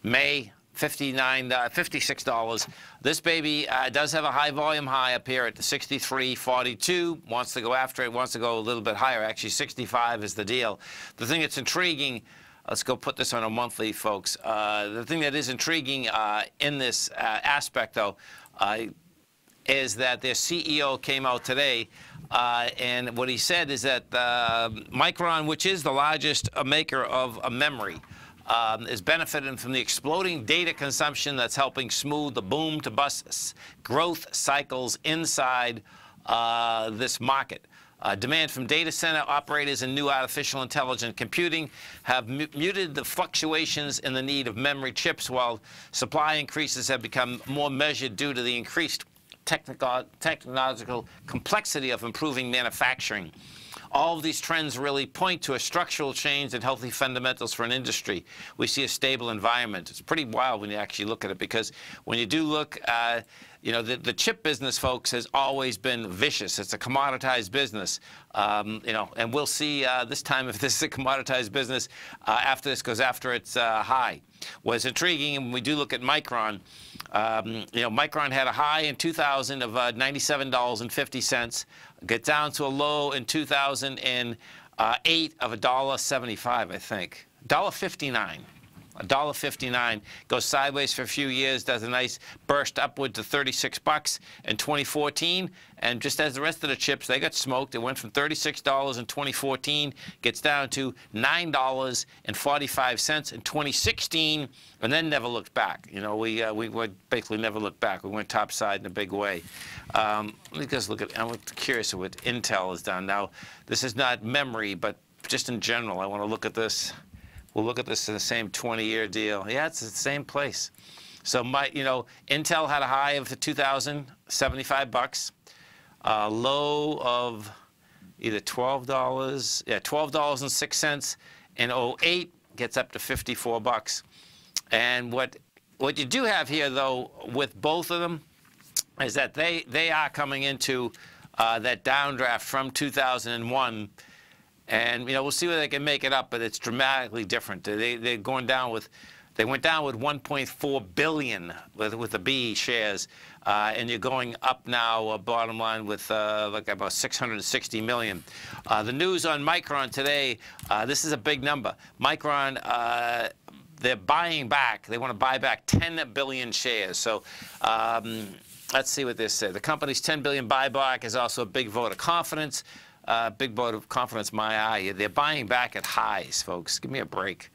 B: May, $56. This baby does have a high volume high up here at the 63.42. Wants to go after it, wants to go a little bit higher. Actually, 65 is the deal. The thing that's intriguing, let's go put this on a monthly, folks. The thing that is intriguing in this aspect, though, is that their CEO came out today, and what he said is that Micron, which is the largest maker of a memory, is benefiting from the exploding data consumption that's helping smooth the boom to bust growth cycles inside this market. Demand from data center operators and new artificial intelligent computing have muted the fluctuations in the need of memory chips, while supply increases have become more measured due to the increased technological complexity of improving manufacturing. All of these trends really point to a structural change and healthy fundamentals for an industry. We see a stable environment. It's pretty wild when you actually look at it, because when you do look, you know, the chip business, folks, has always been vicious. It's a commoditized business, you know, and we'll see this time if this is a commoditized business after this goes after its high. What's intriguing, and when we do look at Micron, you know, Micron had a high in 2000 of $97.50, get down to a low in 2008 of $1.75, I think, $1.59. $1.59, goes sideways for a few years, does a nice burst upward to 36 bucks in 2014, and just as the rest of the chips, they got smoked. It went from $36 in 2014, gets down to $9.45 in 2016, and then never looked back. You know, we basically never looked back. We went topside in a big way. Let me just look at, I'm curious what Intel has done. Now, this is not memory, but just in general, I want to look at this. We'll look at this in the same 20-year deal. Yeah, it's the same place. So, you know, Intel had a high of 75 bucks, low of either $12, yeah, $12.06, and 08 gets up to 54 bucks. And what you do have here, though, with both of them, is that they are coming into that downdraft from 2001. And, you know, we'll see whether they can make it up, but it's dramatically different. They're going down with, they went down with 1.4 billion with the B shares, and you're going up now, bottom line, with like about 660 million. The news on Micron today, this is a big number. Micron, they're buying back. They want to buy back 10 billion shares. So let's see what this says. The company's 10 billion buyback is also a big vote of confidence. Big vote of confidence, my eye. They're buying back at highs, folks. Give me a break.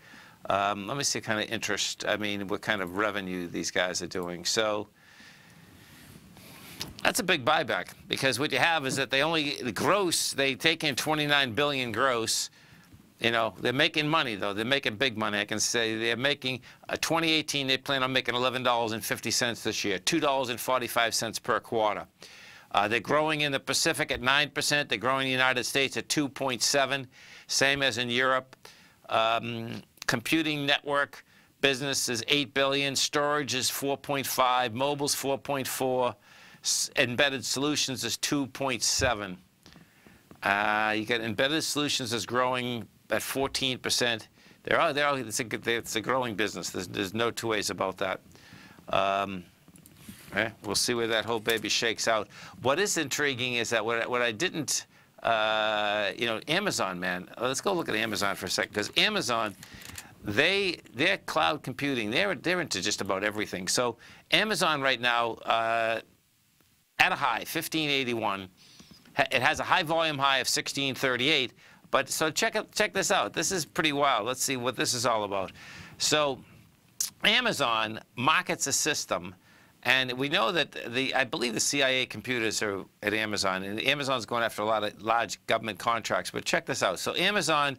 B: Let me see what kind of interest, I mean, what kind of revenue these guys are doing. So that's a big buyback, because what you have is that the gross, they take in 29 billion gross. You know, they're making money, though. They're making big money. I can say they're making, 2018, they plan on making $11.50 this year, $2.45 per quarter. They're growing in the Pacific at 9%. They're growing in the United States at 2.7%, same as in Europe. Computing network business is $8 billion. Storage is 4.5. Mobile's 4.4. Embedded solutions is 2.7. You got embedded solutions is growing at 14%. It's a growing business. There's no two ways about that. We'll see where that whole baby shakes out. What is intriguing is that what I didn't, you know, Amazon, man. Let's go look at Amazon for a second, because Amazon, they're cloud computing. They're into just about everything. So Amazon right now, at a high, 1581. It has a high volume high of 1638. But so check this out. This is pretty wild. Let's see what this is all about. So Amazon markets a system. And we know that I believe the CIA computers are at Amazon, and Amazon's going after a lot of large government contracts. But check this out. So Amazon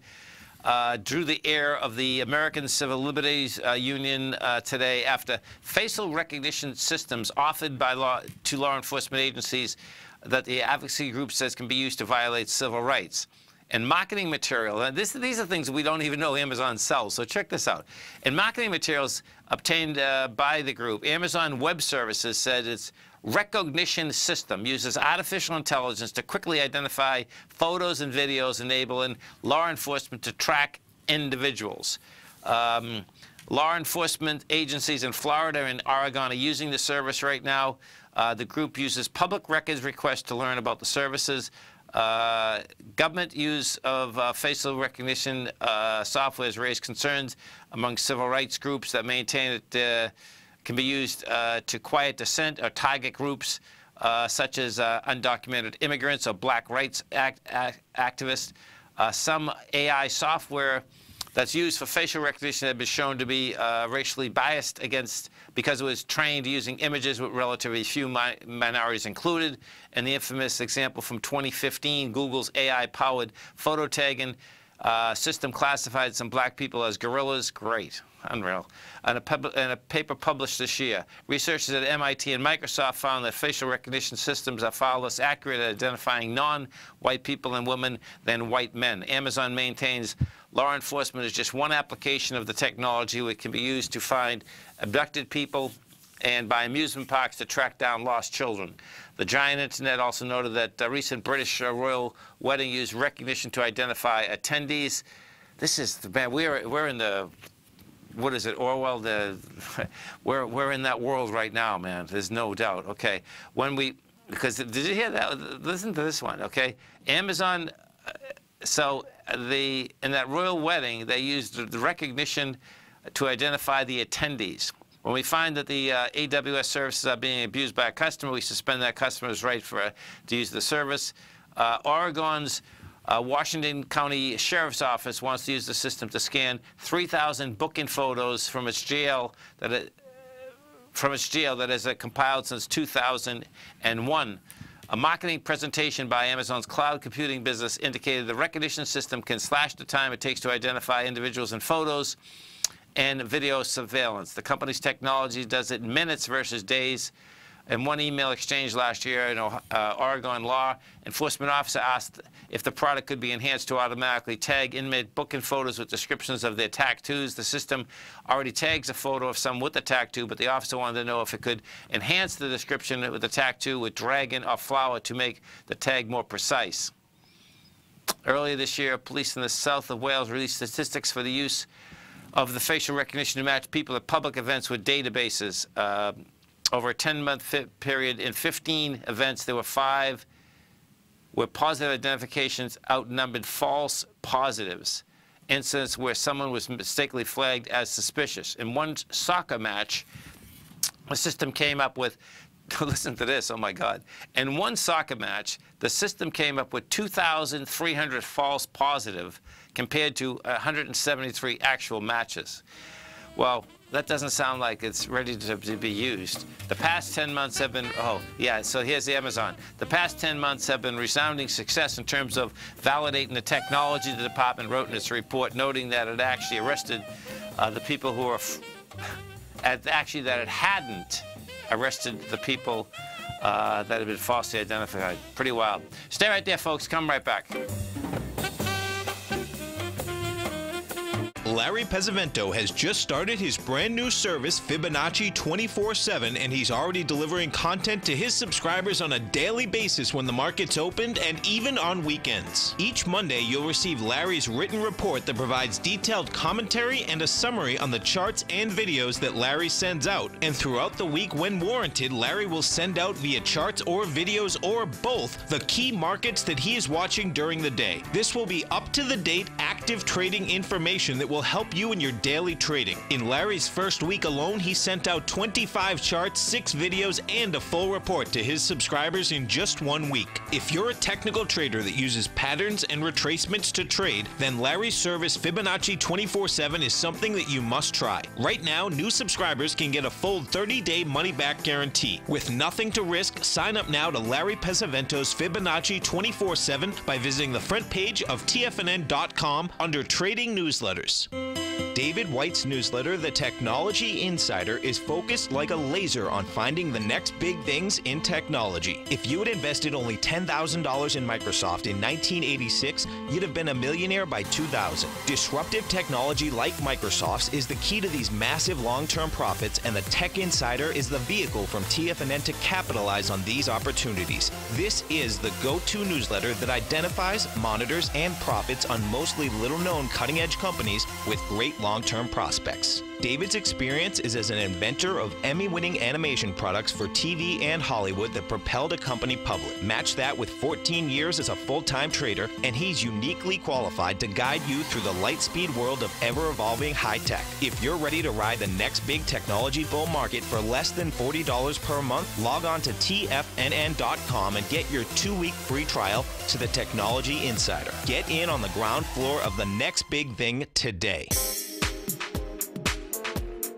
B: drew the air of the American Civil Liberties Union today after facial recognition systems offered by to law enforcement agencies that the advocacy group says can be used to violate civil rights. And marketing material, and these are things we don't even know Amazon sells, so check this out. In marketing materials obtained by the group, Amazon Web Services said its recognition system uses artificial intelligence to quickly identify photos and videos, enabling law enforcement to track individuals. Law enforcement agencies in Florida and Oregon are using the service right now. The group uses public records requests to learn about the services. Government use of facial recognition software has raised concerns among civil rights groups that maintain it can be used to quiet dissent or target groups such as undocumented immigrants or black rights activists. Some AI software that's used for facial recognition has been shown to be racially biased against because it was trained using images with relatively few minorities included. And the infamous example from 2015, Google's AI-powered photo tagging system classified some black people as gorillas. Great. Unreal. In a paper published this year, researchers at MIT and Microsoft found that facial recognition systems are far less accurate at identifying non-white people and women than white men. Amazon maintains law enforcement is just one application of the technology which can be used to find abducted people and by amusement parks to track down lost children. The giant internet also noted that a recent British royal wedding used recognition to identify attendees. This is, man, we're in the, what is it, Orwell? We're in that world right now, man. There's no doubt. Okay, because did you hear that? Listen to this one. Okay, Amazon. So in that royal wedding, they used the recognition to identify the attendees. When we find that the AWS services are being abused by a customer, we suspend that customer's right to use the service. Oregon's Washington County Sheriff's Office wants to use the system to scan 3,000 booking photos from its jail that has compiled since 2001. A marketing presentation by Amazon's cloud computing business indicated the recognition system can slash the time it takes to identify individuals in photos and video surveillance. The company's technology does it in minutes versus days. In one email exchange last year, Oregon law enforcement officer asked if the product could be enhanced to automatically tag inmate booking photos with descriptions of their tattoos. The system already tags a photo of someone with the tattoo, but the officer wanted to know if it could enhance the description with the tattoo with dragon or flower to make the tag more precise. Earlier this year, police in the south of Wales released statistics for the use of the facial recognition to match people at public events with databases. Over a 10-month period, in 15 events, there were 5 where positive identifications outnumbered false positives, incidents where someone was mistakenly flagged as suspicious. In one soccer match, the system came up with, listen to this, oh my God. In one soccer match, the system came up with 2,300 false positive compared to 173 actual matches. Well, that doesn't sound like it's ready to be used. The past 10 months have been, so here's the Amazon. The past 10 months have been resounding success in terms of validating the technology. The department wrote in its report, noting that it actually arrested the people who were, that it hadn't arrested the people that had been falsely identified. Pretty wild. Stay right there, folks. Come right back.
E: Larry Pesavento has just started his brand new service, Fibonacci 24/7, and he's already delivering content to his subscribers on a daily basis when the market's opened and even on weekends. Each Monday, you'll receive Larry's written report that provides detailed commentary and a summary on the charts and videos that Larry sends out. And throughout the week, when warranted, Larry will send out via charts or videos or both the key markets that he is watching during the day. This will be up-to-the-date, active trading information that will help you in your daily trading. In Larry's first week alone, he sent out 25 charts, 6 videos, and a full report to his subscribers in just 1 week. If you're a technical trader that uses patterns and retracements to trade, then Larry's service Fibonacci 24/7 is something that you must try. Right now, new subscribers can get a full 30-day money-back guarantee. With nothing to risk, sign up now to Larry Pesavento's Fibonacci 24/7 by visiting the front page of TFNN.com under Trading Newsletters. David White's newsletter, The Technology Insider, is focused like a laser on finding the next big things in technology. If you had invested only $10,000 in Microsoft in 1986, you'd have been a millionaire by 2000. Disruptive technology like Microsoft's is the key to these massive long-term profits, and the Tech Insider is the vehicle from TFNN to capitalize on these opportunities. This is the go-to newsletter that identifies, monitors, and profits on mostly little-known cutting-edge companies with great long-term prospects. David's experience is as an inventor of Emmy-winning animation products for TV and Hollywood that propelled a company public. Match that with 14 years as a full-time trader, and he's uniquely qualified to guide you through the light-speed world of ever-evolving high-tech. If you're ready to ride the next big technology bull market for less than $40 per month, log on to TFNN.com and get your 2-week free trial to the Technology Insider. Get in on the ground floor of the next big thing today.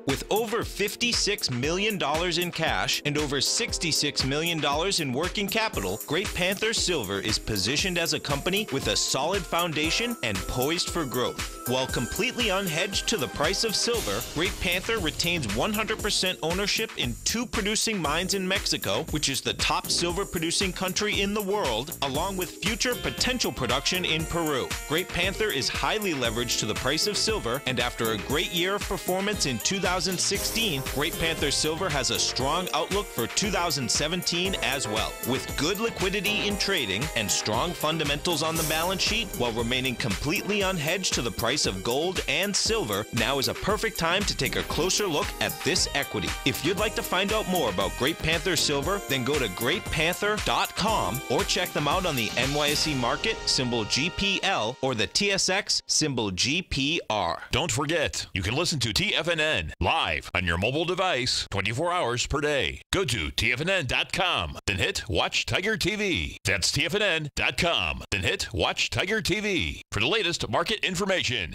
E: With over $56 million in cash and over $66 million in working capital, Great Panther Silver is positioned as a company with a solid foundation and poised for growth. While completely unhedged to the price of silver, Great Panther retains 100% ownership in 2 producing mines in Mexico, which is the top silver-producing country in the world, along with future potential production in Peru. Great Panther is highly leveraged to the price of silver, and after a great year of performance in 2016, Great Panther Silver has a strong outlook for 2017 as well. With good liquidity in trading and strong fundamentals on the balance sheet, while remaining completely unhedged to the price of gold and silver, now is a perfect time to take a closer look at this equity. If you'd like to find out more about Great Panther Silver, then go to greatpanther.com or check them out on the NYSE market, symbol GPL, or the TSX, symbol GPR.
A: Don't forget, you can listen to TFNN live on your mobile device 24 hours per day. Go to TFNN.com, then hit Watch Tiger TV. That's TFNN.com, then hit Watch Tiger TV for the latest market information.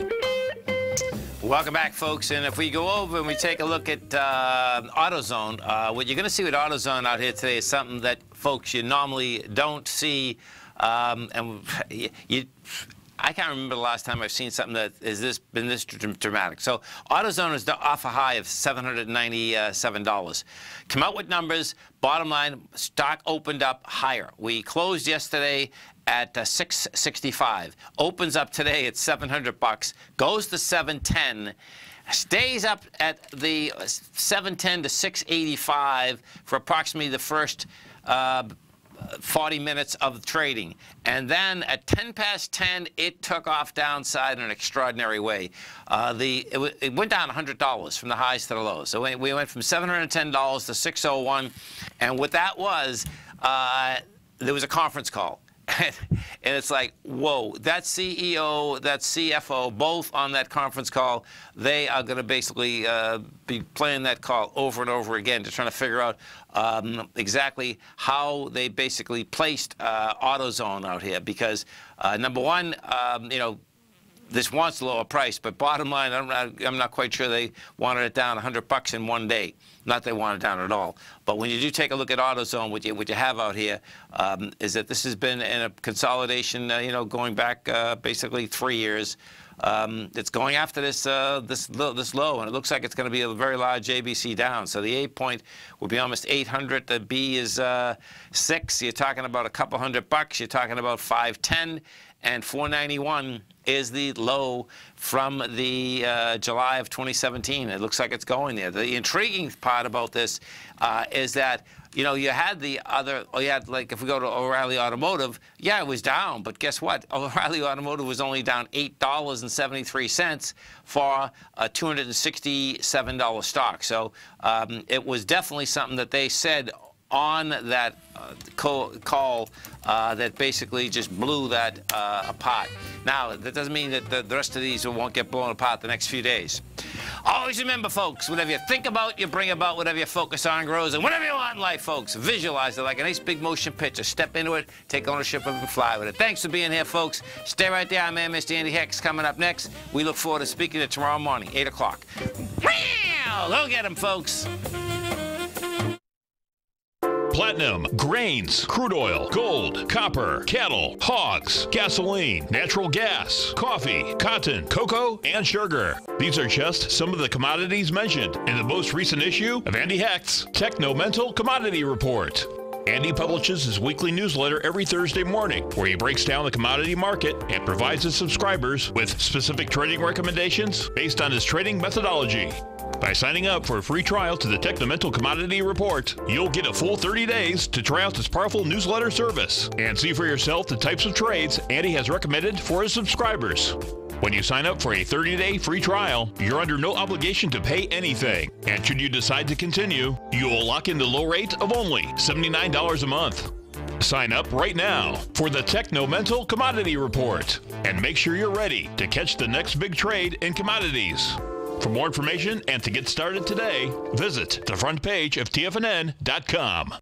B: Welcome back, folks. And if we go over and we take a look at AutoZone, what you're going to see with AutoZone out here today is something that, folks, you normally don't see. I can't remember the last time I've seen something that has been this dramatic. So AutoZone is off a high of $797. Come out with numbers. Bottom line, stock opened up higher. We closed yesterday at $665. Opens up today at $700. Goes to $710. Stays up at the $710 to $685 for approximately the first 40 minutes of trading. And then at 10 past 10, it took off downside in an extraordinary way. It went down $100 from the highs to the lows. So we went from $710 to $601. And what that was, there was a conference call. And it's like, whoa, that CEO, that CFO, both on that conference call, they are going to basically be playing that call over and over again to try to figure out exactly how they basically placed AutoZone out here. Because, number one, you know, this wants a lower price, but bottom line, I'm not quite sure they wanted it down $100 in one day. Not they want it down at all. But when you do take a look at AutoZone, what you have out here is that this has been in a consolidation, you know, going back basically 3 years. It's going after this low, and it looks like it's going to be a very large ABC down. So the A point would be almost 800. The B is 6. You're talking about a couple $100. You're talking about 510, and 491 is the low from the July of 2017. It looks like it's going there. The intriguing part about this is that, you know, you had the other, like, if we go to O'Reilly Automotive, yeah, it was down, but guess what? O'Reilly Automotive was only down $8.73 for a $267 stock. So it was definitely something that they said on that call that basically just blew that apart. Now, that doesn't mean that the rest of these won't get blown apart the next few days. Always remember, folks, whatever you think about, you bring about. Whatever you focus on grows. And whatever you want in life, folks, visualize it like a nice big motion picture. Step into it, take ownership of it, and fly with it. Thanks for being here, folks. Stay right there. I'm Mr. Andy Hicks coming up next. We look forward to speaking to you tomorrow morning, 8 o'clock. Go get them, folks.
A: Platinum, grains, crude oil, gold, copper, cattle, hogs, gasoline, natural gas, coffee, cotton, cocoa, and sugar. These are just some of the commodities mentioned in the most recent issue of Andy Hecht's Techno-Mental Commodity Report. Andy publishes his weekly newsletter every Thursday morning, where he breaks down the commodity market and provides his subscribers with specific trading recommendations based on his trading methodology. By signing up for a free trial to the Techno-Mental Commodity Report, you'll get a full 30 days to try out this powerful newsletter service and see for yourself the types of trades Andy has recommended for his subscribers. When you sign up for a 30-day free trial, you're under no obligation to pay anything. And should you decide to continue, you will lock in the low rate of only $79 a month. Sign up right now for the Techno Mental Commodity Report and make sure you're ready to catch the next big trade in commodities. For more information and to get started today, visit the front page of TFNN.com.